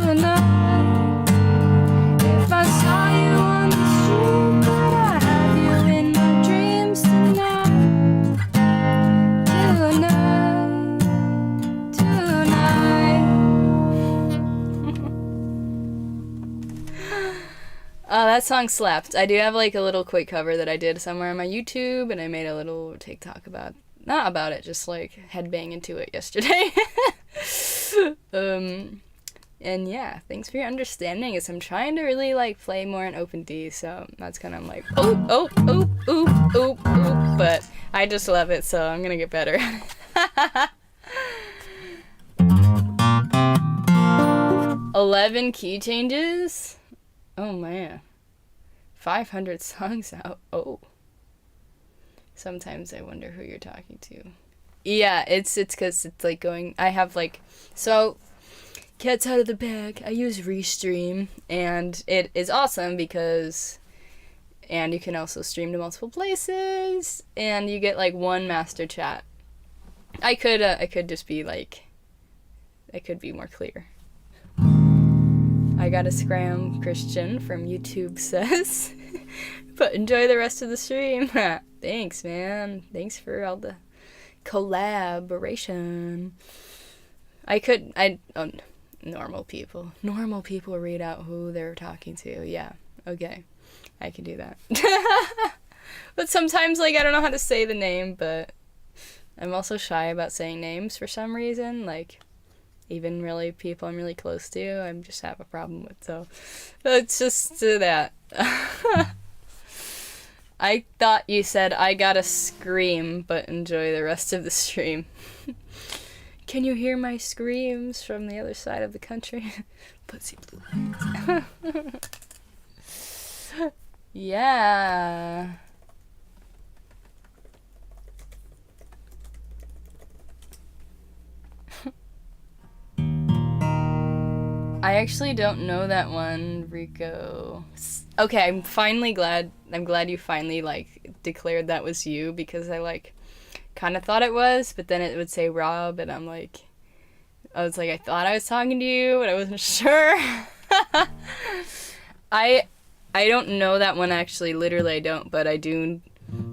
Tonight. If I saw Oh, that song slapped. I do have like a little quick cover that I did somewhere on my YouTube, and I made a little TikTok about, not about it, just like headbanging to it yesterday. And yeah, thanks for your understanding, as I'm trying to really like play more in open D, so that's kind of like, oop, oop, oop, oop, oop, oop, but I just love it, so I'm gonna get better. 11 key changes? Oh man. 500 songs out. Oh. Sometimes I wonder who you're talking to. Yeah, it's because it's like going, I have like, so cat's out of the bag. I use Restream, and it is awesome because, and you can also stream to multiple places, and you get like one master chat. I could just be like, I could be more clear. I got a scram, Christian from YouTube says. But enjoy the rest of the stream. Thanks, man. Thanks for all the collaboration. Normal people read out who they're talking to. Yeah, okay. I can do that. But sometimes, like, I don't know how to say the name, but I'm also shy about saying names for some reason. Like, even really people I'm really close to, I just have a problem with. So it's just that. I thought you said I gotta scream, but enjoy the rest of the stream. Can you hear my screams from the other side of the country? Pussy blue lights. Yeah. I actually don't know that one, Rico. Okay, I'm glad you finally, like, declared that was you, because I, like, kind of thought it was, but then it would say Rob, and I was like, I thought I was talking to you, but I wasn't sure. I don't know that one, actually. Literally, I don't, but I do.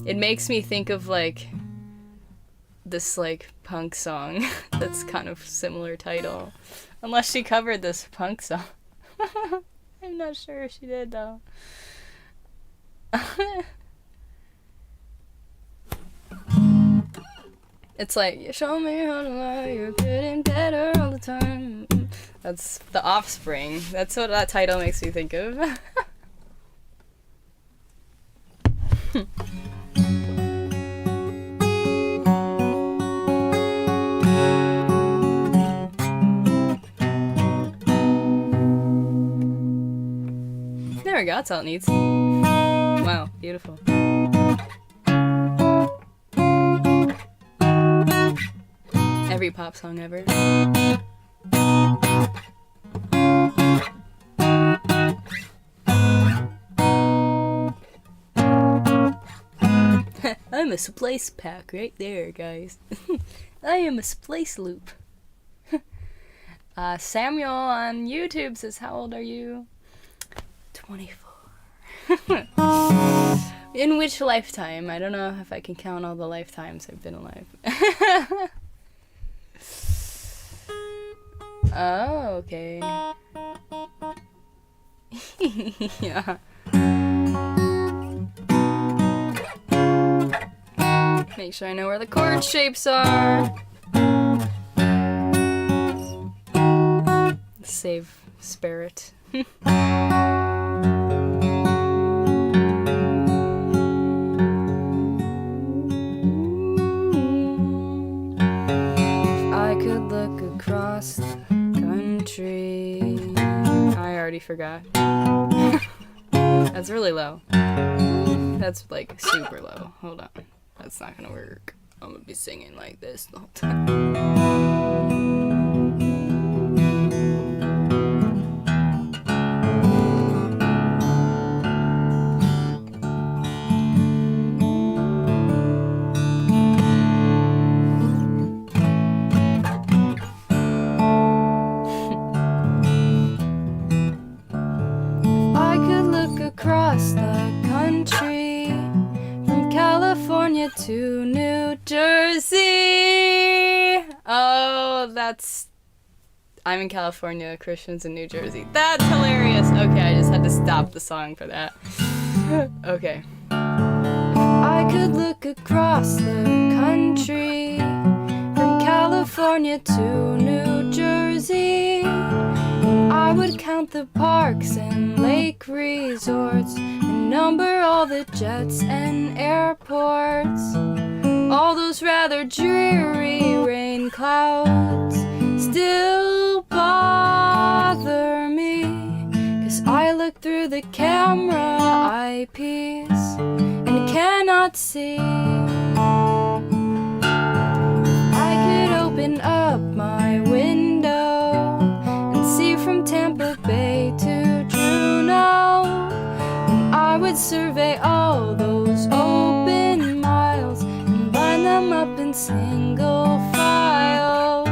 It makes me think of, like, this, like, punk song that's kind of similar title. Unless she covered this punk song. I'm not sure if she did, though. It's like, you show me how to lie, you're getting better all the time. That's The Offspring. That's what that title makes me think of. There we go, that's all it needs. Wow, beautiful. Every pop song ever. I'm a splice pack right there, guys. I am a splice loop. Samuel on YouTube says, how old are you? 24. In which lifetime? I don't know if I can count all the lifetimes I've been alive. Oh, okay. Yeah. Make sure I know where the chord shapes are. Save spirit. I could look across the country. I already forgot. That's really low. That's like super low. Hold on. That's not gonna work. I'm gonna be singing like this the whole time. Across the country, from California to New Jersey. Oh, I'm in California, Christian's in New Jersey. That's hilarious. Okay, I just had to to stop the song for that. Okay. I could look across the country, from California to New Jersey. I would count the parks and lake resorts and number all the jets and airports. All those rather dreary rain clouds still bother me, 'cause I look through the camera eyepiece and cannot see. I could open up my window and see from Tampa Bay to Juneau, and I would survey all those open miles and line them up in single file.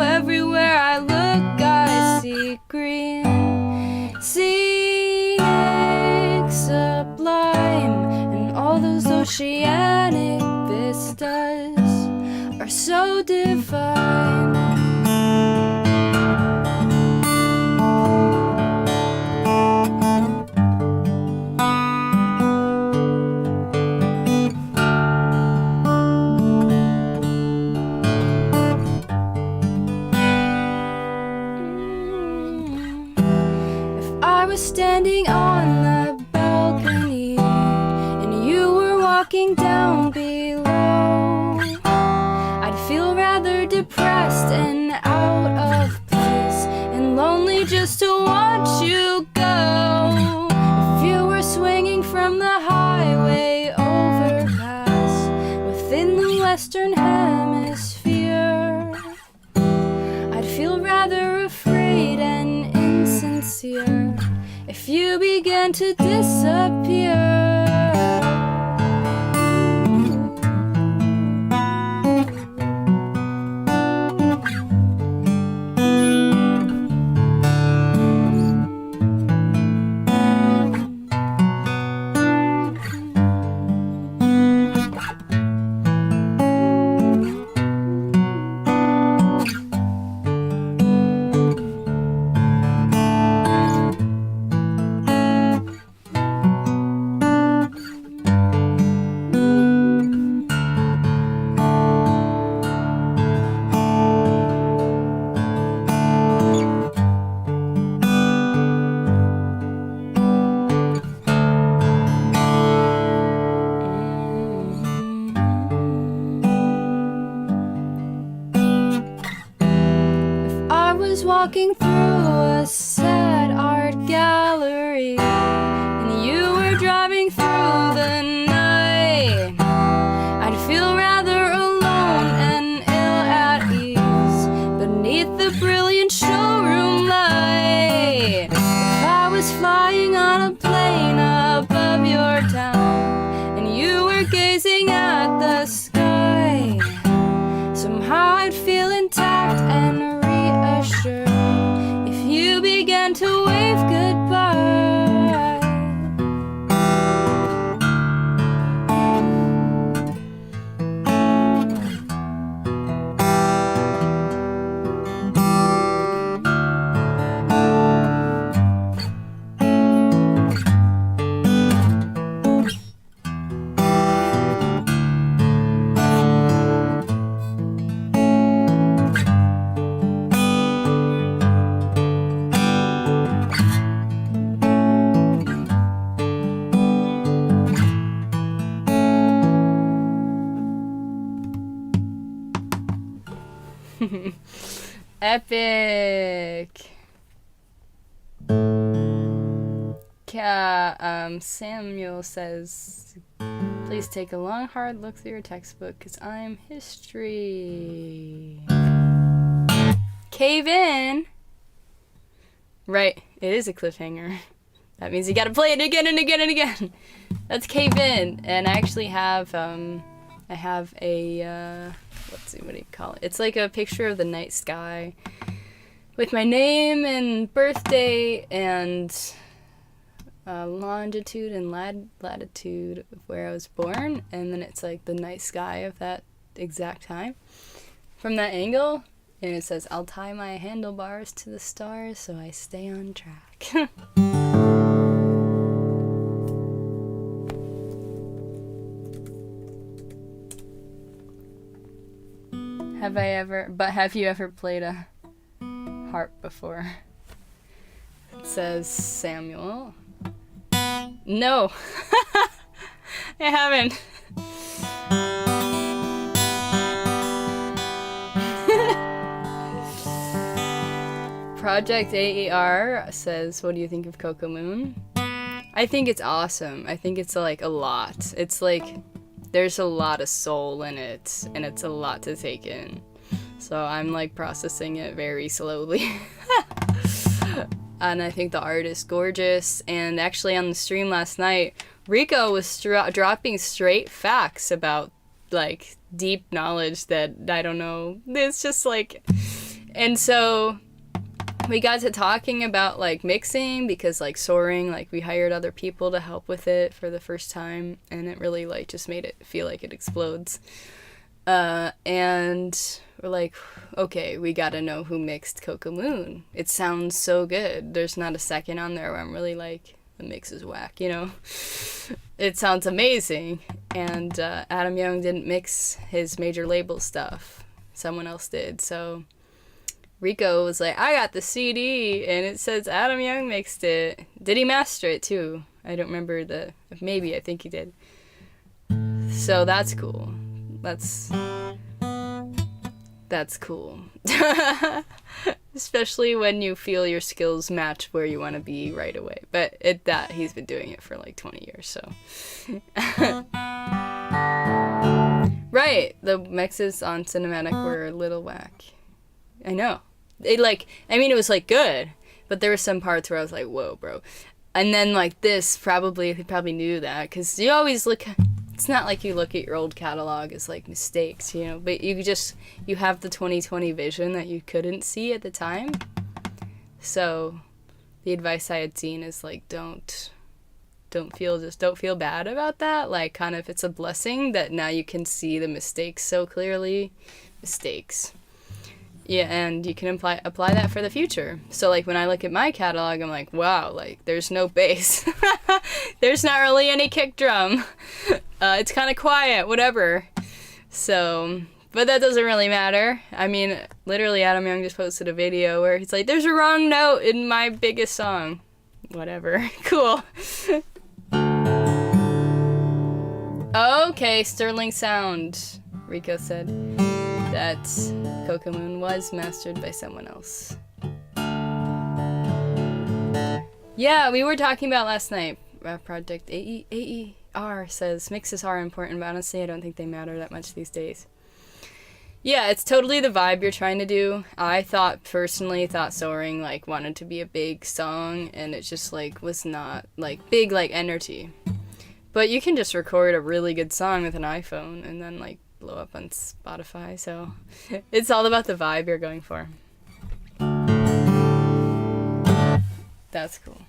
Everywhere I look I see green, scenic, sublime, and all those oceanic vistas are so divine. Standing on the balcony and you were walking down below, I'd feel rather depressed and out of place and lonely just to watch you go. If you were swinging from the highway overpass within the Western Hemisphere, I'd feel rather afraid and insincere if you began to disappear. Walking through a sad art gallery and you were driving through the night, I'd feel rather alone and ill at ease beneath the brilliant showroom light. If I was flying on a plane above your town and you were gazing at the sky, somehow I'd feel intact and reassured if you began to wave goodbye. Epic. Samuel says, please take a long, hard look through your textbook, because I'm history. Cave in. Right, it is a cliffhanger. That means you gotta play it again and again and again. That's Cave In. And I actually have, I have a, let's see, what do you call it? It's like a picture of the night sky with my name and birthday and longitude and latitude of where I was born. And then it's like the night sky of that exact time from that angle. And it says, I'll tie my handlebars to the stars so I stay on track. have you ever played a harp before? It says Samuel. No. I haven't. Project AER says, what do you think of Coco Moon? I think it's awesome. I think it's like a lot. It's like there's a lot of soul in it, and it's a lot to take in. So I'm like processing it very slowly. And I think the art is gorgeous. And actually on the stream last night, Rico was dropping straight facts about like deep knowledge that I don't know. It's just like, and so we got to talking about like mixing, because like Soaring, like we hired other people to help with it for the first time, and it really like just made it feel like it explodes. And we're like, okay, we gotta know who mixed Coco Moon. It sounds so good. There's not a second on there where I'm really like, the mix is whack, you know? It sounds amazing. And Adam Young didn't mix his major label stuff. Someone else did. So Rico was like, I got the CD, and it says Adam Young mixed it. Did he master it too? I don't remember maybe, I think he did. So that's cool. That's cool. Especially when you feel your skills match where you want to be right away. But he's been doing it for like 20 years, so. Right, the mixes on Cinematic were a little whack. I know. It was like good, but there were some parts where I was like, whoa, bro. And then like this, he probably knew that, because you always look, it's not like you look at your old catalog as like mistakes, you know, but you have the 2020 vision that you couldn't see at the time. So the advice I had seen is like, don't feel bad about that. Like, kind of, it's a blessing that now you can see the mistakes so clearly. Mistakes. Yeah, and you can apply that for the future. So, like, when I look at my catalog, I'm like, wow, like, there's no bass. There's not really any kick drum. It's kind of quiet, whatever. So, but that doesn't really matter. I mean, literally, Adam Young just posted a video where he's like, there's a wrong note in my biggest song. Whatever. Cool. Okay, Sterling Sound, Rico said that Coco Moon was mastered by someone else. Yeah, we were talking about last night. Project AER says mixes are important, but honestly I don't think they matter that much these days. Yeah, it's totally the vibe you're trying to do. I personally thought Soaring like wanted to be a big song, and it just like was not like big like energy. But you can just record a really good song with an iPhone and then like blow up on Spotify, so it's all about the vibe you're going for. That's cool.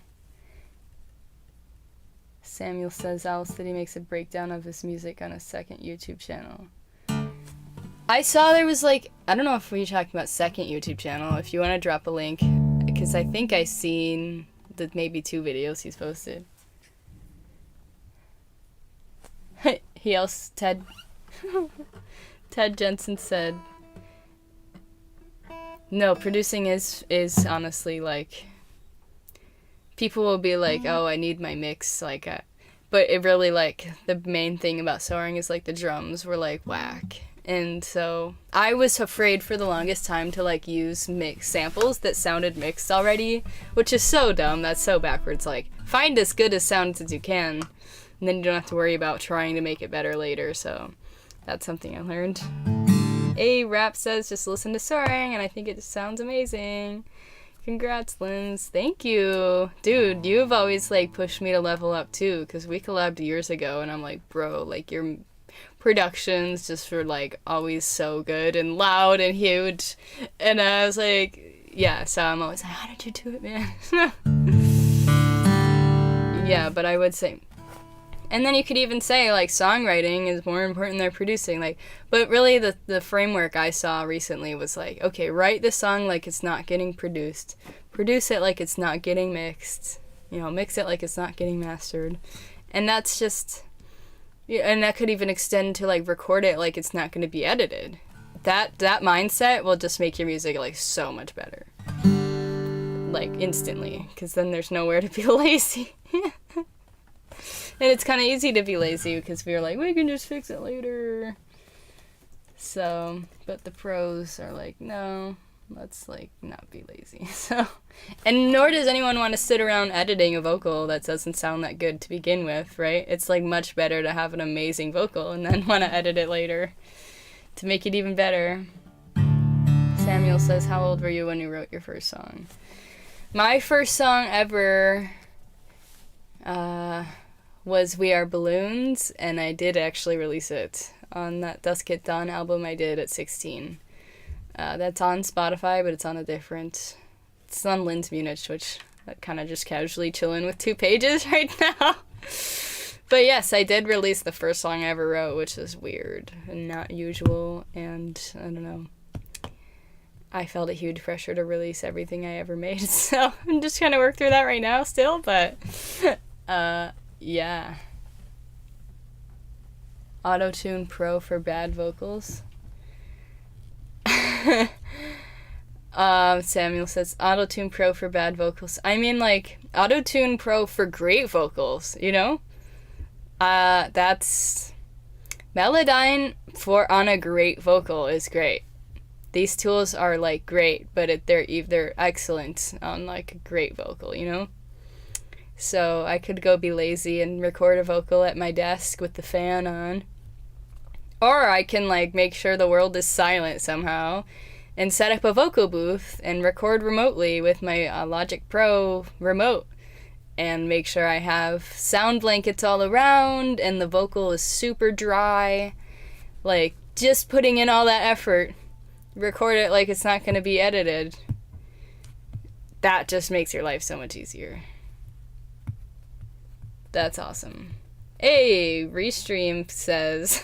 Samuel says Owl City makes a breakdown of his music on a second YouTube channel. I saw there was like, I don't know if we're talking about second YouTube channel, if you want to drop a link, because I think I seen the maybe 2 videos he's posted. Ted Jensen said, no, producing is honestly like, people will be like, oh, I need my mix, like, but it really like, the main thing about Soaring is like the drums were like whack. And so I was afraid for the longest time to like use mix samples that sounded mixed already, which is so dumb. That's so backwards. Like, find as good a sound as you can, and then you don't have to worry about trying to make it better later. So that's something I learned. A Rap says just listen to Soaring, and I think it just sounds amazing. Congrats, Lynz. Thank you. Dude, you've always like pushed me to level up too, because we collabed years ago, and I'm like, bro, like your productions just were like always so good and loud and huge. And I was like, yeah, so I'm always like, how did you do it, man? Yeah, but I would say, and then you could even say like songwriting is more important than producing, like, but really the framework I saw recently was like, okay, write the song like it's not getting produced, produce it like it's not getting mixed, you know, mix it like it's not getting mastered. And that's just, yeah, and that could even extend to like record it like it's not going to be edited. that mindset will just make your music like so much better, like instantly, because then there's nowhere to be lazy. And it's kind of easy to be lazy because we're like, we can just fix it later. So, but the pros are like, no, let's like not be lazy. So, and nor does anyone want to sit around editing a vocal that doesn't sound that good to begin with, right? It's like much better to have an amazing vocal and then want to edit it later to make it even better. Samuel says, how old were you when you wrote your first song? My first song ever was We Are Balloons, and I did actually release it on that Dusk Get Done album I did at 16. That's on Spotify, but it's on a different... It's on Lynz Munich, which kind of just casually chilling with 2 pages right now. But yes, I did release the first song I ever wrote, which is weird and not usual, and I don't know. I felt a huge pressure to release everything I ever made, so I'm just trying to work through that right now still, but yeah. Auto-Tune Pro for bad vocals. Samuel says, Auto-Tune Pro for bad vocals. I mean, like, Auto-Tune Pro for great vocals, you know? That's... Melodyne on a great vocal is great. These tools are, like, great, but they're excellent on, like, a great vocal, you know? So I could go be lazy and record a vocal at my desk with the fan on. Or I can, like, make sure the world is silent somehow and set up a vocal booth and record remotely with my Logic Pro remote and make sure I have sound blankets all around and the vocal is super dry. Like, just putting in all that effort, record it like it's not going to be edited. That just makes your life so much easier. That's awesome. Hey, Restream says...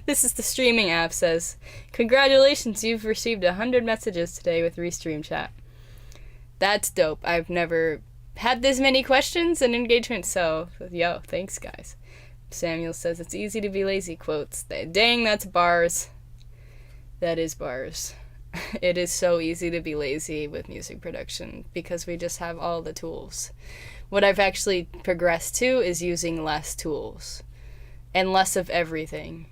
This is the streaming app, says, congratulations, you've received 100 messages today with Restream chat. That's dope. I've never had this many questions and engagement, so yo, thanks guys. Samuel says, it's easy to be lazy, quotes. Dang, that's bars. That is bars. It is so easy to be lazy with music production because we just have all the tools. What I've actually progressed to is using less tools and less of everything.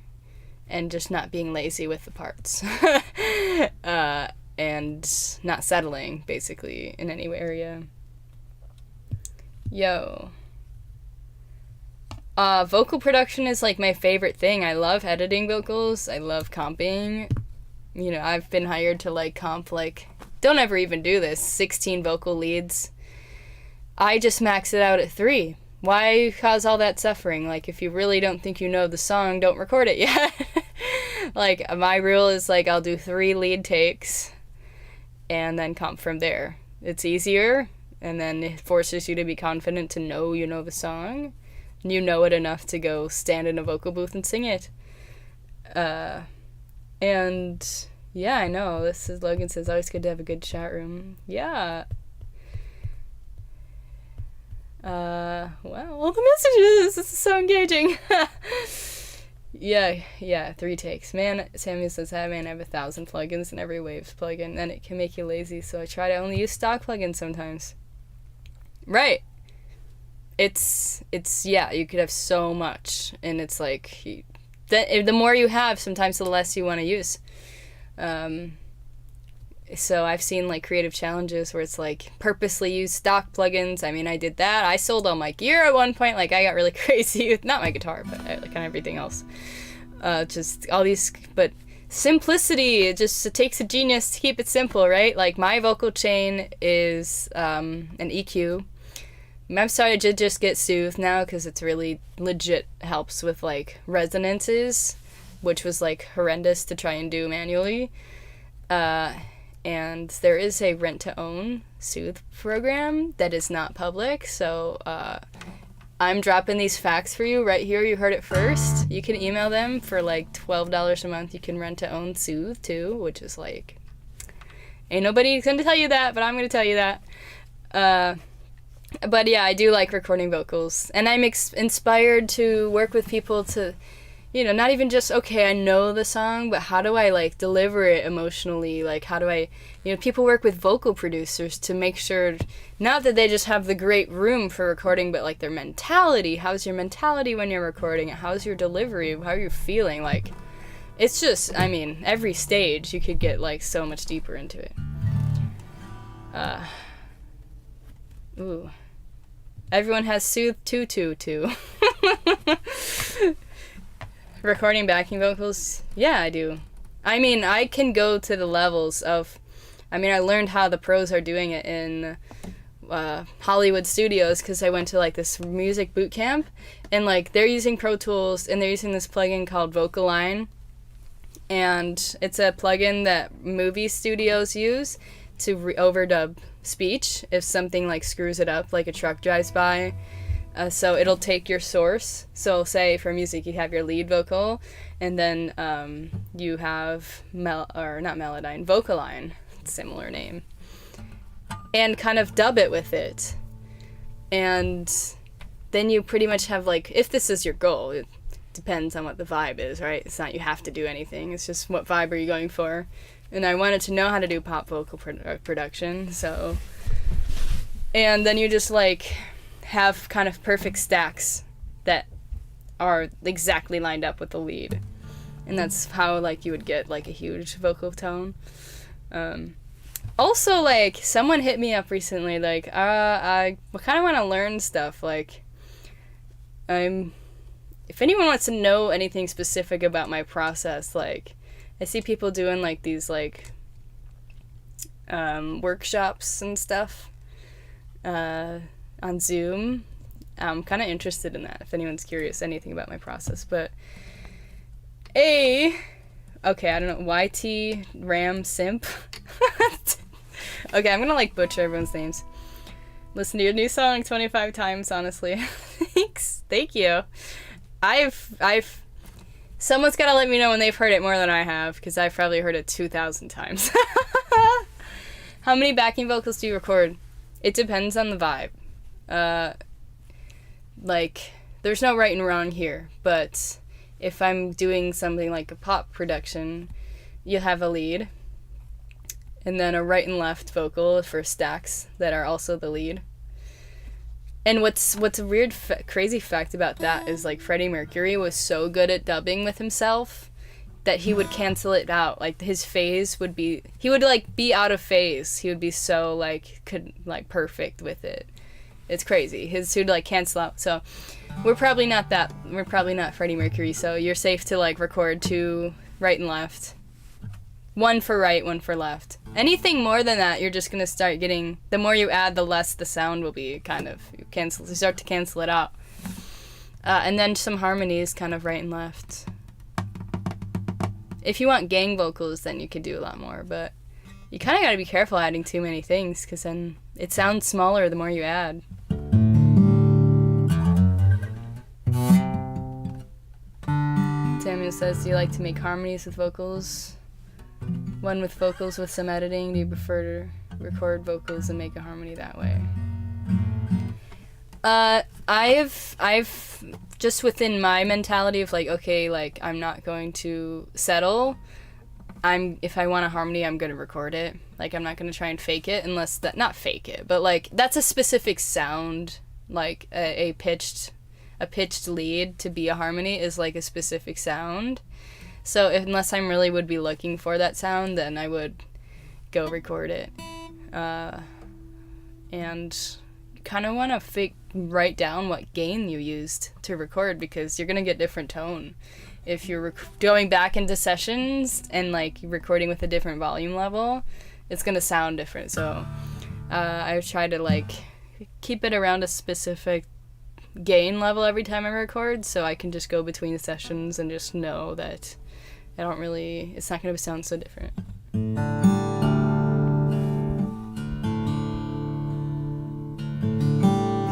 And just not being lazy with the parts. And not settling, basically, in any area. Yo. Vocal production is, like, my favorite thing. I love editing vocals. I love comping. You know, I've been hired to, like, comp, like... Don't ever even do this. 16 vocal leads. I just max it out at 3. Why cause all that suffering? Like, if you really don't think you know the song, don't record it yet. Like, my rule is, like, I'll do 3 lead takes and then comp from there. It's easier, and then it forces you to be confident to know you know the song. You know it enough to go stand in a vocal booth and sing it. And, yeah, I know. This is Logan says, always good to have a good chat room. Yeah. Wow, all the messages! This is so engaging! Yeah, 3 takes. Man, Samuel says, hey man, I have 1,000 plugins and every Waves plugin, and it can make you lazy, so I try to only use stock plugins sometimes. Right. It's yeah, you could have so much, and it's like, the more you have, sometimes the less you want to use. So I've seen, like, creative challenges where it's, like, purposely use stock plugins. I mean, I did that. I sold all my gear at one point. Like, I got really crazy with, not my guitar, but, like, kind of everything else. Just all these, but simplicity, it takes a genius to keep it simple, right? Like, my vocal chain is an EQ. I'm sorry to just get Soothe now because it's really legit helps with, like, resonances, which was, like, horrendous to try and do manually. And there is a rent-to-own Soothe program that is not public, so I'm dropping these facts for you right here. You heard it first. You can email them for like $12 a month. You can rent-to-own Soothe too, which is like, ain't nobody gonna tell you that, but I'm gonna tell you that. But yeah, I do like recording vocals, and I'm inspired to work with people to, you know, not even just, okay, I know the song, but how do I, like, deliver it emotionally? Like, how do I, you know, people work with vocal producers to make sure, not that they just have the great room for recording, but, like, their mentality. How's your mentality when you're recording it? How's your delivery? How are you feeling? Like, it's just, I mean, every stage you could get, like, so much deeper into it. Ooh. Everyone has Soothe 222. Recording backing vocals? Yeah, I do. I mean, I can go to the levels of... I mean, I learned how the pros are doing it in Hollywood studios because I went to, like, this music boot camp. And, like, they're using Pro Tools, and they're using this plugin called Vocaline. And it's a plugin that movie studios use to overdub speech if something, like, screws it up, like a truck drives by. So it'll take your source. So say for music you have your lead vocal, and then you have Vocaline, similar name, and kind of dub it with it. And then you pretty much have, like, if this is your goal, it depends on what the vibe is, right? It's not you have to do anything. It's just what vibe are you going for. And I wanted to know how to do pop vocal production, so... And then you just, like, have kind of perfect stacks that are exactly lined up with the lead. And that's how, like, you would get, like, a huge vocal tone. Also, like, someone hit me up recently, like, I kind of want to learn stuff, like, if anyone wants to know anything specific about my process, like, I see people doing, like, these, like, workshops and stuff on Zoom. I'm kind of interested in that, if anyone's curious anything about my process. But, okay, I don't know, YT Ram Simp. Okay, I'm gonna, like, butcher everyone's names. Listen to your new song 25 times, honestly. Thanks. Thank you. Someone's gotta let me know when they've heard it more than I have, because I've probably heard it 2,000 times. How many backing vocals do you record? It depends on the vibe. Like, there's no right and wrong here, but if I'm doing something like a pop production, you have a lead, and then a right and left vocal for stacks that are also the lead. And what's a weird, crazy fact about that is, like, Freddie Mercury was so good at dubbing with himself that he would cancel it out. Like, his phase would be, he would, like, be out of phase. He would be so, like, perfect with it. It's crazy. He would, like, cancel out. So we're probably not Freddie Mercury, so you're safe to, like, record 2 right and left. 1 for right, 1 for left. Anything more than that, you're just gonna start getting, the more you add, the less the sound will be, kind of. You start to cancel it out. And then some harmonies, kind of right and left. If you want gang vocals, then you could do a lot more, but you kind of gotta be careful adding too many things, because then it sounds smaller the more you add. Samuel says, do you like to make harmonies with vocals? One with vocals with some editing? Do you prefer to record vocals and make a harmony that way? I've just within my mentality of, like, okay, like, I'm not going to settle. If I want a harmony, I'm gonna record it. Like, I'm not gonna try and fake it unless not fake it, but, like, that's a specific sound. Like, a pitched lead to be a harmony is, like, a specific sound. So unless I really would be looking for that sound, then I would go record it. And kind of want to write down what gain you used to record, because you're going to get different tone. If you're going back into sessions and, like, recording with a different volume level, it's going to sound different. So I try to, like, keep it around a specific gain level every time I record, so I can just go between the sessions and just know that it's not going to sound so different.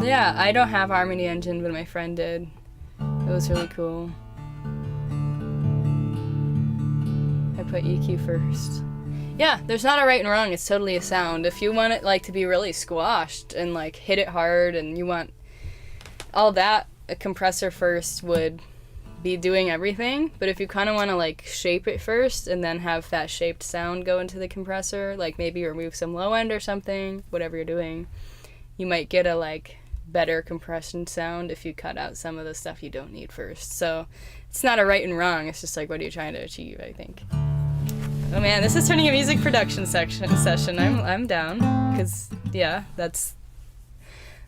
Yeah, I don't have Harmony Engine, but my friend did. It was really cool. I put EQ first. Yeah, there's not a right and wrong, it's totally a sound. If you want it, like, to be really squashed and, like, hit it hard, and you want all that, a compressor first would be doing everything, but if you kind of want to like shape it first and then have that shaped sound go into the compressor, like maybe remove some low end or something, whatever you're doing, you might get a like better compression sound if you cut out some of the stuff you don't need first. So it's not a right and wrong, it's just like what are you trying to achieve, I think. Oh man, this is turning a music production session. I'm down, because yeah, that's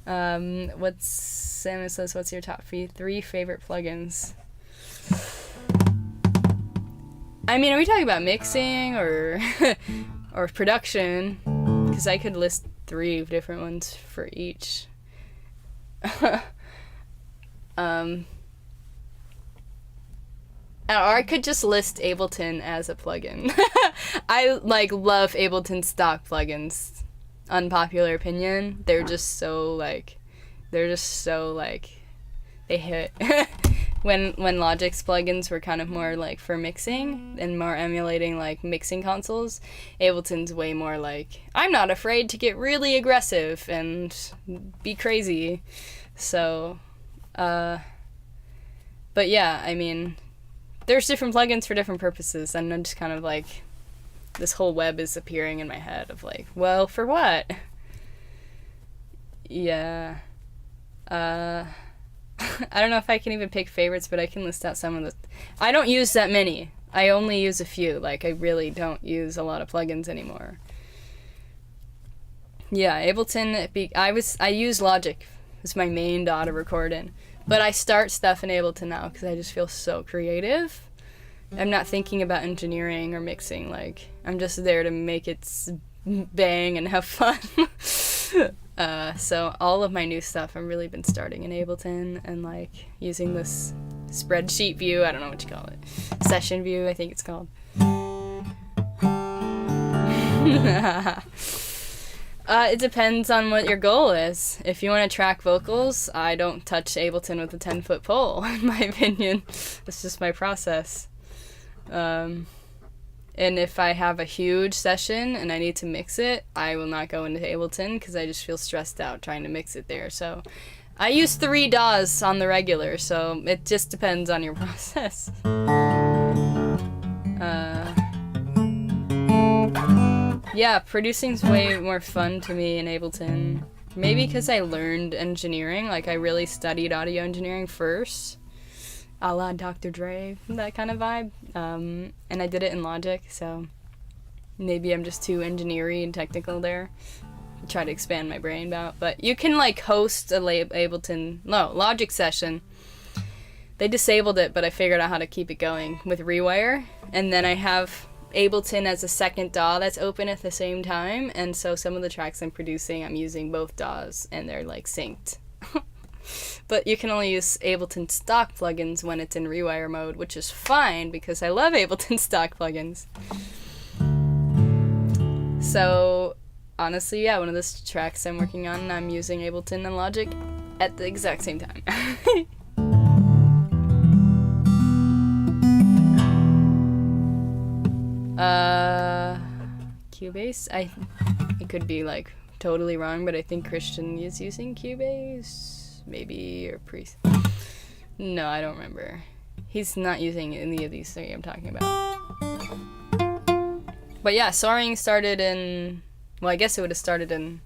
Sam says, what's your top three favorite plugins? I mean, are we talking about mixing or or production? Because I could list 3 different ones for each. Or I could just list Ableton as a plugin. I like love Ableton stock plugins. Unpopular opinion, they're just so they hit. when Logic's plugins were kind of more like for mixing and more emulating like mixing consoles, Ableton's way more like, I'm not afraid to get really aggressive and be crazy. So but yeah, I mean, there's different plugins for different purposes, and I'm just kind of like, this whole web is appearing in my head of like, well, for what? Yeah. I don't know if I can even pick favorites, but I can list out some of the... I don't use that many. I only use a few. Like, I really don't use a lot of plugins anymore. Yeah, Ableton, I use Logic as my main DAW to record in. But I start stuff in Ableton now because I just feel so creative. I'm not thinking about engineering or mixing, like, I'm just there to make it bang and have fun. So all of my new stuff I've really been starting in Ableton and like using this spreadsheet view, I don't know what you call it, session view I think it's called. It depends on what your goal is. If you want to track vocals, I don't touch Ableton with a 10-foot pole, in my opinion. It's just my process. And if I have a huge session and I need to mix it, I will not go into Ableton because I just feel stressed out trying to mix it there. So I use 3 DAWs on the regular, so it just depends on your process. Yeah, producing's way more fun to me in Ableton. Maybe because I learned engineering, like I really studied audio engineering first. A la Dr. Dre, that kind of vibe. And I did it in Logic, so maybe I'm just too engineering and technical there. Try to expand my brain about. But you can like host a Logic session. They disabled it, but I figured out how to keep it going with Rewire. And then I have Ableton as a second DAW that's open at the same time. And so some of the tracks I'm producing, I'm using both DAWs, and they're like synced. But you can only use Ableton stock plugins when it's in Rewire mode, which is fine because I love Ableton stock plugins. So honestly, yeah, one of the tracks I'm working on, I'm using Ableton and Logic at the exact same time. Cubase? It could be like totally wrong, but I think Christian is using Cubase. Maybe, or Priest. No, I don't remember. He's not using any of these 3 I'm talking about. But yeah, Soaring started in... Well, I guess it would have started in...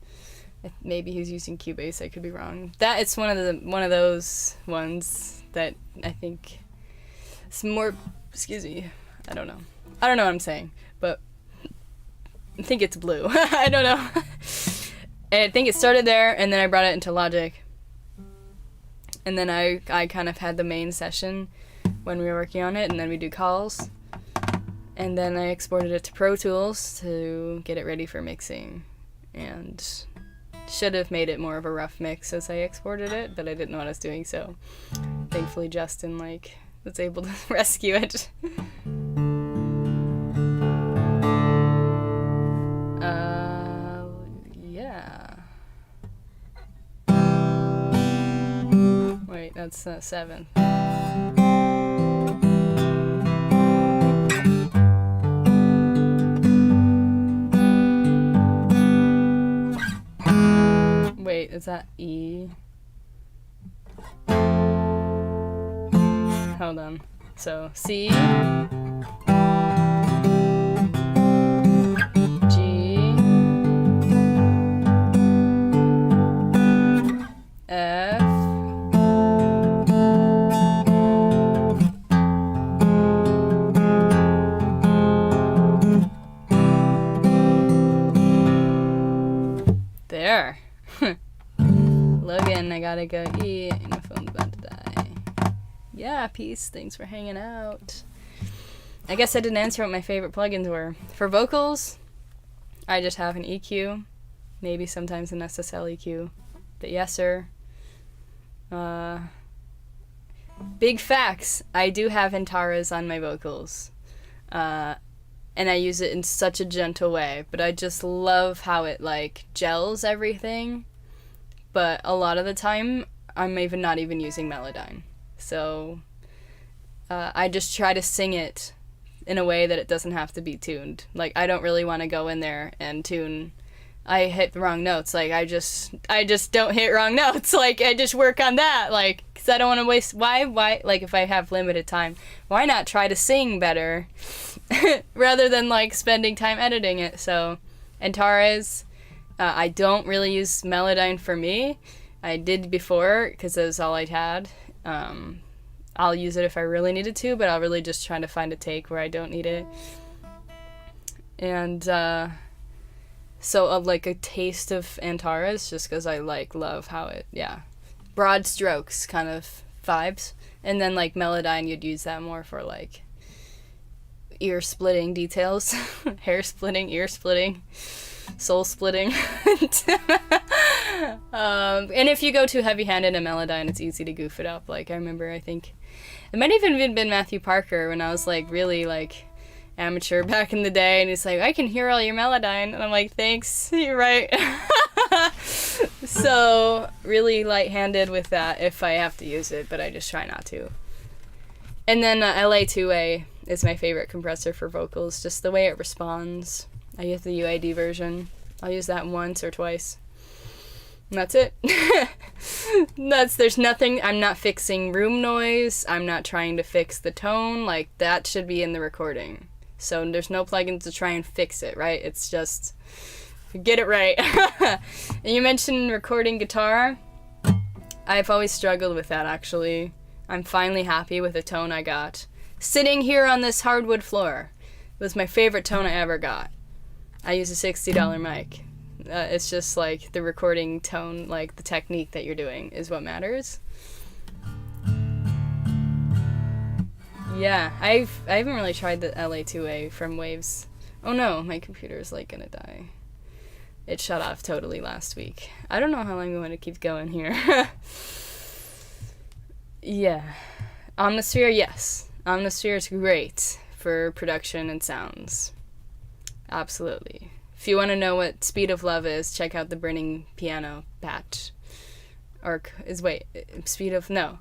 Maybe he's using Cubase, I could be wrong. It's one of those ones that I think... It's more... Excuse me. I don't know what I'm saying, but... I think it's blue. I don't know. I think it started there, and then I brought it into Logic. And then I kind of had the main session when we were working on it, and then we do calls. And then I exported it to Pro Tools to get it ready for mixing. And should have made it more of a rough mix as I exported it, but I didn't know what I was doing, so thankfully Justin was able to rescue it. Yeah. Wait, that's 7. Wait, is that E? Oh hold on. So C, G, F, there. Logan, I gotta go eat. My phone's about to die. Yeah, peace. Thanks for hanging out. I guess I didn't answer what my favorite plugins were. For vocals, I just have an EQ. Maybe sometimes an SSL EQ. But yes, sir. Big facts. I do have Antares on my vocals. And I use it in such a gentle way. But I just love how it, like, gels everything. But a lot of the time, I'm not even using Melodyne. So I just try to sing it in a way that it doesn't have to be tuned. Like, I don't really want to go in there and tune. I hit the wrong notes. Like, I just don't hit wrong notes. Like, I just work on that. Like, because I don't want to waste. Why? Like, if I have limited time, why not try to sing better rather than, like, spending time editing it? So, Antares. I don't really use Melodyne for me. I did before because that was all I had. I'll use it if I really needed to, but I'll really just try to find a take where I don't need it. And so like a taste of Antares just because I like love how it, broad strokes kind of vibes. And then like Melodyne, you'd use that more for like ear splitting details, hair splitting, ear splitting. Soul splitting. And if you go too heavy-handed in Melodyne, it's easy to goof it up. Like, I remember, I think it might even have been Matthew Parker when I was like really like amateur back in the day, and he's like, I can hear all your Melodyne, and I'm like, thanks, you're right. So really light-handed with that if I have to use it, but I just try not to. And then LA2A is my favorite compressor for vocals, just the way it responds. I use the UAD version. I'll use that once or twice. And that's it. There's nothing, I'm not fixing room noise. I'm not trying to fix the tone. Like, that should be in the recording. So there's no plugins to try and fix it, right? It's just, get it right. And you mentioned recording guitar. I've always struggled with that, actually. I'm finally happy with the tone I got. Sitting here on this hardwood floor. It was my favorite tone I ever got. I use a $60 mic. It's just like the recording tone, like the technique that you're doing is what matters. Yeah, I haven't really tried the LA2A from Waves. Oh no, my computer's like gonna die. It shut off totally last week. I don't know how long I'm going to keep going here. Yeah. Omnisphere, yes. Omnisphere is great for production and sounds. Absolutely. If you want to know what Speed of Love is, check out the Burning Piano patch. Or Speed of, no.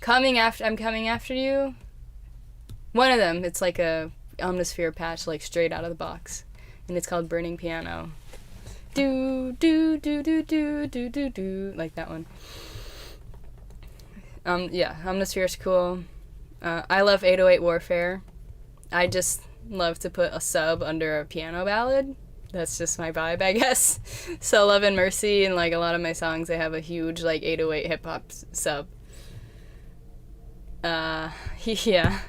I'm Coming After You. One of them, it's like a Omnisphere patch, like straight out of the box. And it's called Burning Piano. Do, do, do, do, do, do, do, do. Like that one. Yeah, Omnisphere is cool. I love 808 Warfare. I just love to put a sub under a piano ballad. That's just my vibe, I guess. So Love and Mercy and like a lot of my songs, they have a huge like 808 hip hop sub. Yeah.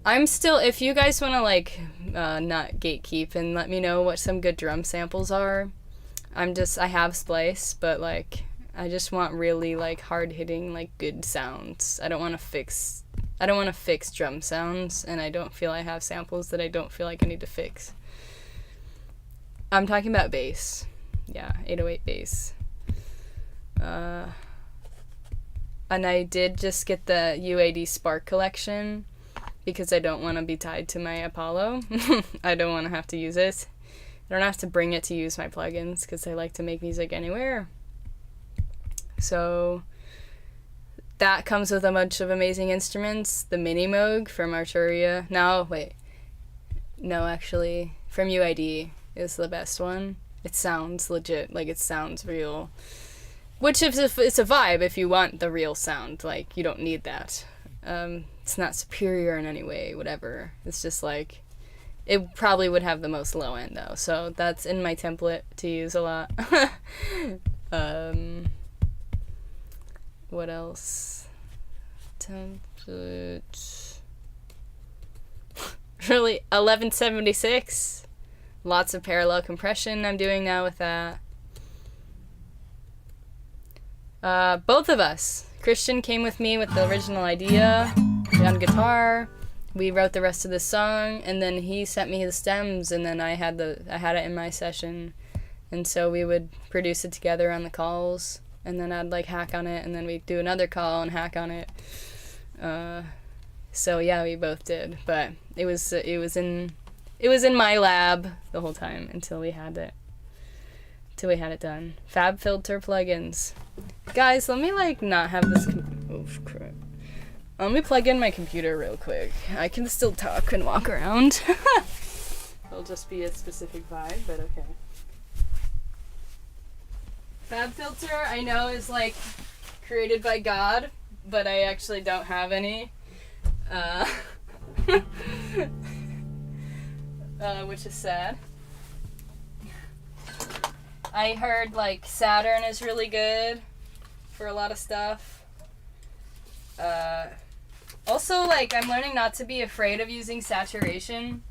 I'm still, if you guys want to like not gatekeep and let me know what some good drum samples are. I have Splice, but like I just want really like hard hitting like good sounds. I don't want to fix drum sounds, and I don't feel I have samples that I don't feel like I need to fix. I'm talking about bass. Yeah, 808 bass. And I did just get the UAD Spark collection because I don't want to be tied to my Apollo. I don't want to have to use it. I don't have to bring it to use my plugins because I like to make music anywhere. So that comes with a bunch of amazing instruments. The Mini Moog from Arturia. No, actually, from UID is the best one. It sounds legit, like it sounds real. Which is it's a vibe if you want the real sound. Like, you don't need that. It's not superior in any way, whatever. It's just like, it probably would have the most low end though, so that's in my template to use a lot. What else? Template. Really, 1176. Lots of parallel compression I'm doing now with that. Both of us. Christian came with me with the original idea on guitar. We wrote the rest of the song, and then he sent me the stems, and then I had it in my session, and so we would produce it together on the calls, and then I'd like hack on it, and then we'd do another call and hack on it. So yeah, we both did, but it was in my lab the whole time until we had it done. FabFilter plugins, guys. Let me like not have this. Oh crap. Let me plug in my computer real quick. I can still talk and walk around. It'll just be a specific vibe, but okay. FabFilter, I know, is like created by God, but I actually don't have any. Which is sad. I heard like Saturn is really good for a lot of stuff. Also, like, I'm learning not to be afraid of using saturation.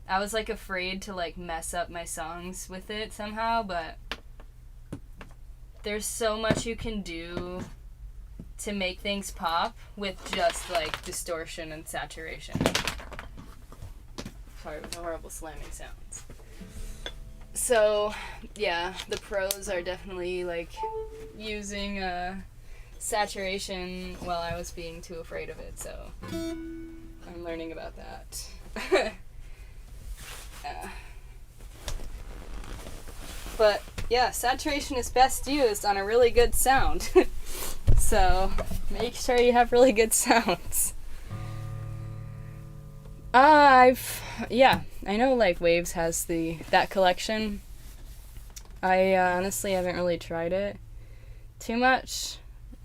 I was like afraid to like mess up my songs with it somehow, but there's so much you can do to make things pop with just like distortion and saturation. Sorry, with the horrible slamming sounds. So yeah, the pros are definitely like using saturation while I was being too afraid of it, so I'm learning about that. But yeah, saturation is best used on a really good sound. So make sure you have really good sounds. I know like Waves has that collection. I honestly haven't really tried it too much.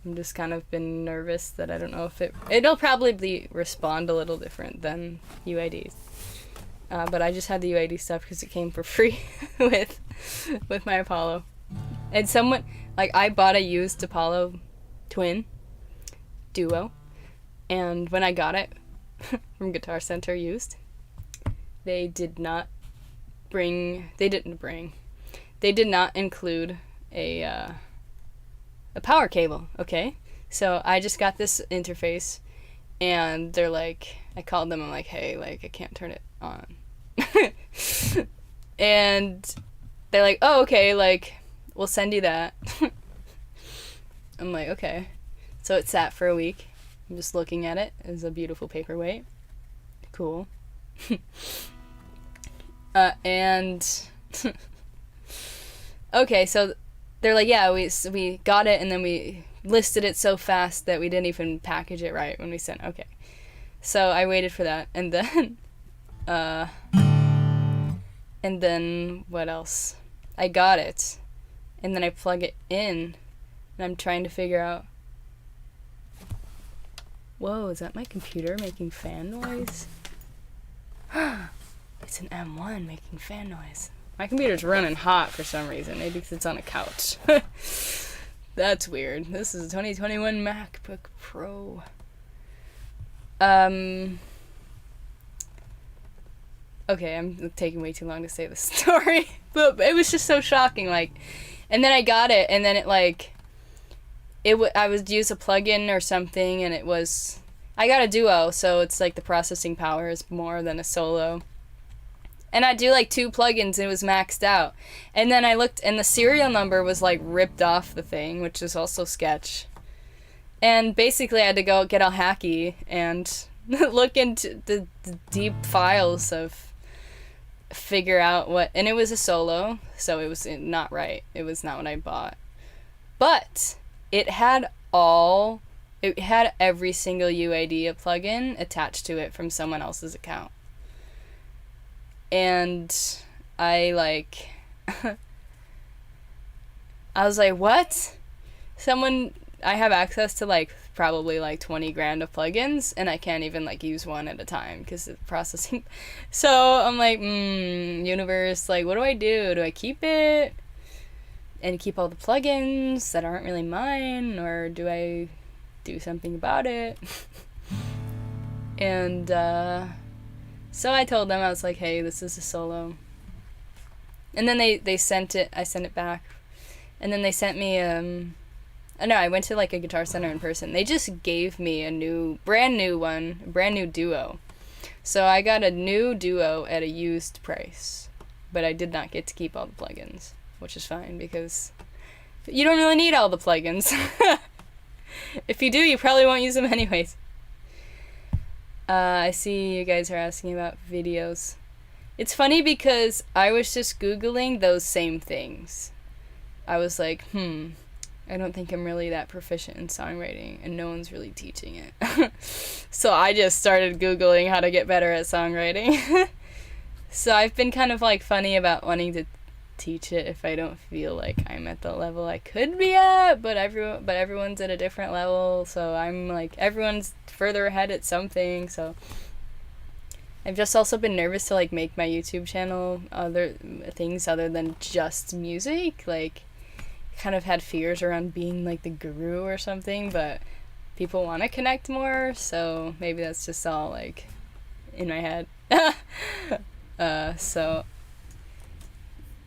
I'm just kind of been nervous that I don't know if it'll probably respond a little different than UIDs. But I just had the UID stuff because it came for free with my Apollo. And someone, like, I bought a used Apollo Twin Duo, and when I got it from Guitar Center used, they did not include a power cable, okay? So I just got this interface, and they're like, I called them, I'm like, hey, like, I can't turn it on. And they're like, oh, okay, like, we'll send you that. I'm like, okay. So it sat for a week. I'm just looking at it. It's a beautiful paperweight. Cool. And okay, so they're like, yeah, we got it, and then we listed it so fast that we didn't even package it right when we sent. Okay, so I waited for that, and then what else? I got it, and then I plug it in, and I'm trying to figure out. Whoa, is that my computer making fan noise? It's an M1 making fan noise. My computer's running hot for some reason. Maybe because it's on a couch. That's weird. This is a 2021 MacBook Pro. Okay, I'm taking way too long to say the story. But it was just so shocking. Like, and then I got it, and then it like... I would use a plugin or something, and it was... I got a duo, so it's like the processing power is more than a solo. And I do like 2 plugins, and it was maxed out. And then I looked, and the serial number was like ripped off the thing, which is also sketch. And basically I had to go get all hacky and look into the deep files of figure out what... And it was a solo, so it was not right. It was not what I bought. But... It had every single UAD plugin attached to it from someone else's account. And I I was like, what? I have access to like probably like 20 grand of plugins, and I can't even like use one at a time because of processing. So I'm like, universe, like, what do I do? Do I keep it and keep all the plugins that aren't really mine, or do I do something about it? And so I told them, I was like, hey, this is a solo. And then they sent it, I sent it back. And then they sent me, no, I went to like a Guitar Center in person. They just gave me a brand new duo. So I got a new duo at a used price. But I did not get to keep all the plugins, which is fine because you don't really need all the plugins. If you do, you probably won't use them anyways. I see you guys are asking about videos. It's funny because I was just Googling those same things. I was like, I don't think I'm really that proficient in songwriting, and no one's really teaching it. So I just started Googling how to get better at songwriting. So I've been kind of like funny about wanting to teach it if I don't feel like I'm at the level I could be at, but everyone's at a different level, so I'm like, everyone's further ahead at something. So I've just also been nervous to like make my YouTube channel other things other than just music. Like, kind of had fears around being like the guru or something, but people want to connect more, so maybe that's just all like in my head. So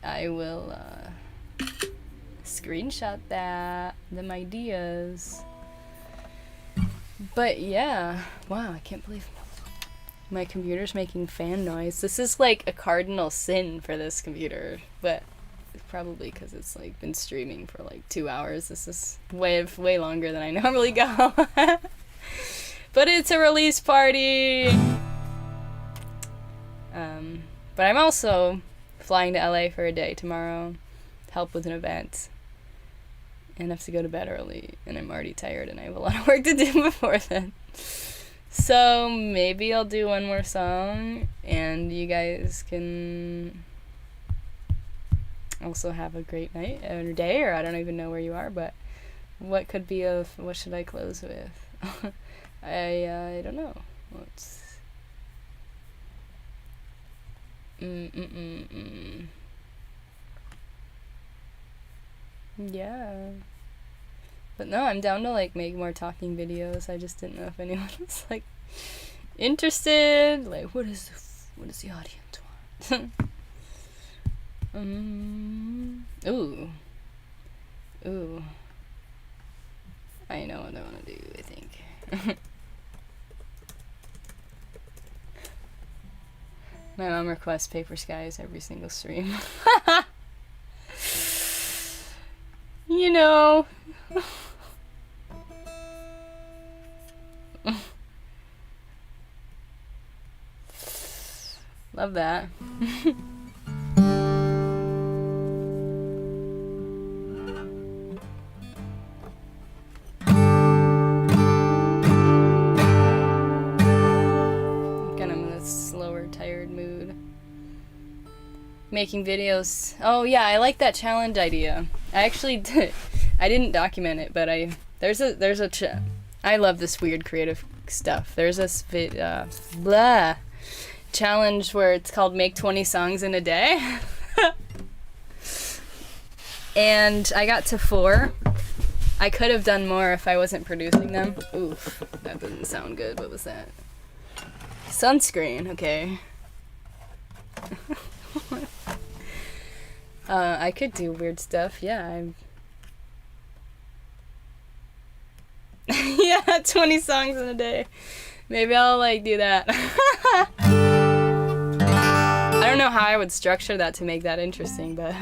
I will screenshot them ideas. But yeah, wow, I can't believe my computer's making fan noise. This is like a cardinal sin for this computer, but probably because it's like been streaming for like 2 hours. This is way longer than I normally go. But it's a release party. But I'm also flying to LA for a day tomorrow, help with an event, and have to go to bed early, and I'm already tired and I have a lot of work to do before then. So maybe I'll do one more song and you guys can also have a great night or day, or I don't even know where you are, but what should I close with? I don't know. Let's yeah. But no, I'm down to like make more talking videos. I just didn't know if anyone was like interested. Like, what is the audience want? Ooh. I know what I want to do, I think. My mom requests Paper Skies every single stream. You know. Love that. Making videos. Oh yeah, I like that challenge idea. I actually did. I didn't document it, but I love this weird creative stuff. There's this challenge where it's called Make 20 Songs in a Day. And I got to 4. I could have done more if I wasn't producing them. Oof, that doesn't sound good. What was that? Sunscreen, okay. I could do weird stuff, yeah. Yeah, 20 songs in a day. Maybe I'll like do that. I don't know how I would structure that to make that interesting, but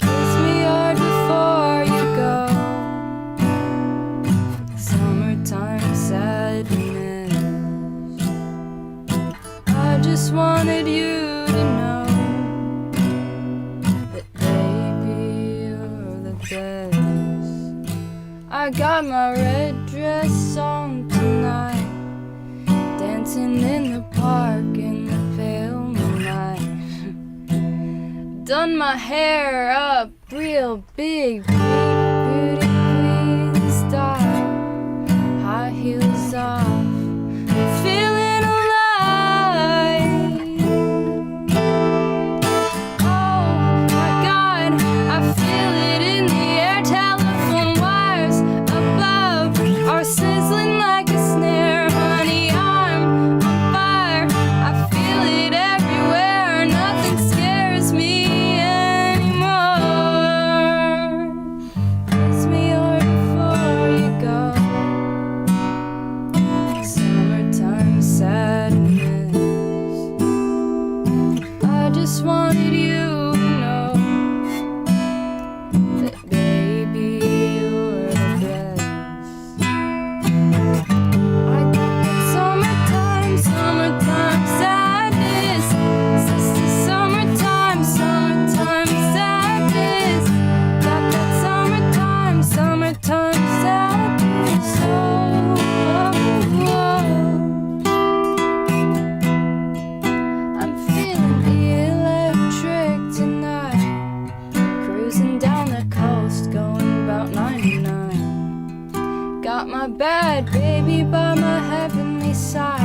Kiss me hard before you go. Summertime sadness. I just wanted you to know that baby you're the best. I got my red dress on tonight, dancing in the park in the pale moonlight. Done my hair up real big, beauty queen style, high heels off, feeling alive. Oh my God, I feel it in the air. Telephone wires above are sizzling like a snare. Honey, I'm on fire. I feel it everywhere. Nothing scares me anymore. Kiss me hard before you go. Summertime sadness. I just wanted you to know that baby you're the best. I got that summertime, summertime sadness. Sister, summertime, summertime sadness. Got that summertime, summertime sadness. Oh, oh, oh. I'm feeling the electric tonight, cruising down the coast, going about 99. Got my bad baby by my heavenly side.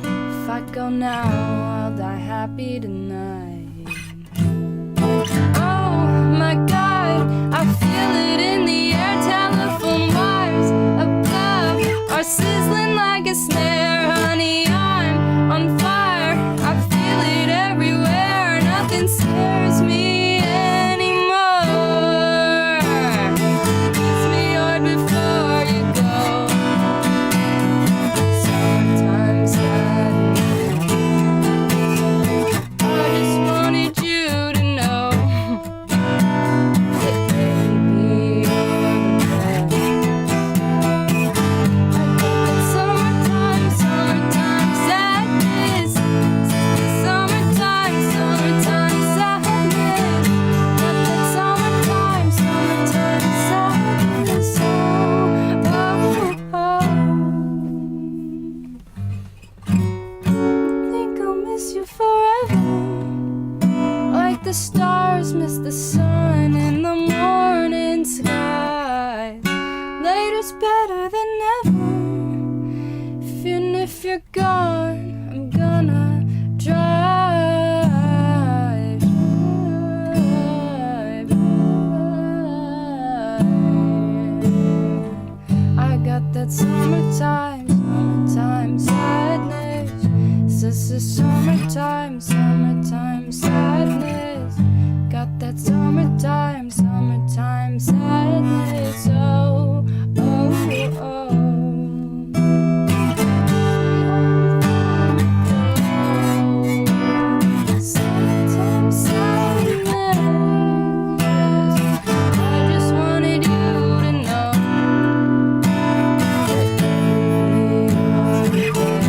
If I go now, I'll die happy tonight. Oh my God, I feel it in the air. Telephone wires above are sizzling like a snare. Honey, I'm on fire. I feel it everywhere. Nothing scares me anymore. Kiss me hard before you go. Summertime sadness. I just wanted you to know that baby you're the best. I got that summertime, summertime sadness. Summertime, summertime sadness. Got that summertime, summertime sadness. Oh, oh, oh. Think I'll miss you forever, like the stars miss the sun in the morning sky. Later's better than ever. Even if you're gone, I'm gonna drive, drive, drive. I got that summertime, summertime sadness. This is summertime, summertime sadness. Got that summertime, summertime sadness. Oh, oh, oh. Summertime sadness. I just wanted you to know that baby you're the best.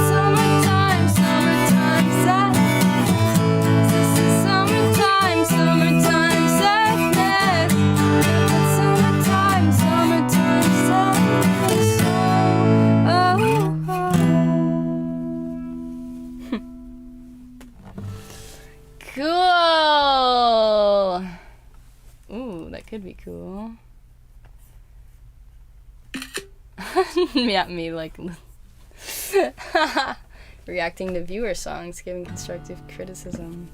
Summertime, summertime sadness. This is summertime, summertime sadness. Summertime, summertime sadness. Oh, oh, oh. Cool. Ooh, that could be cool. Yeah, me like reacting to viewer songs, giving constructive criticism.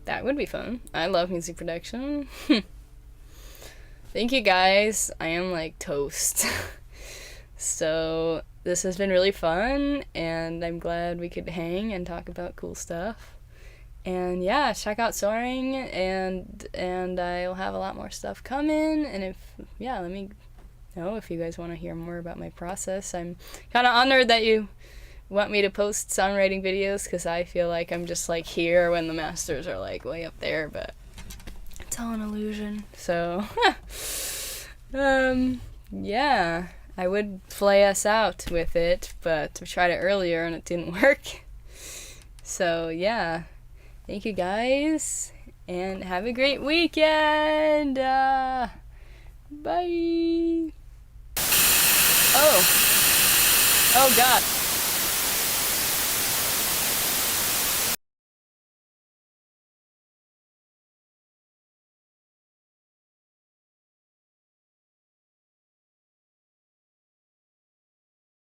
That would be fun. I love music production. Thank you guys. I am like toast. So this has been really fun, and I'm glad we could hang and talk about cool stuff. And yeah, check out Soaring, and I'll have a lot more stuff coming. And if, yeah, let me know if you guys want to hear more about my process. I'm kind of honored that you want me to post songwriting videos, because I feel like I'm just like here when the masters are like way up there, but it's all an illusion. So yeah, I would play us out with it, but I tried it earlier and it didn't work. So yeah, thank you guys, and have a great weekend. Bye. Oh God.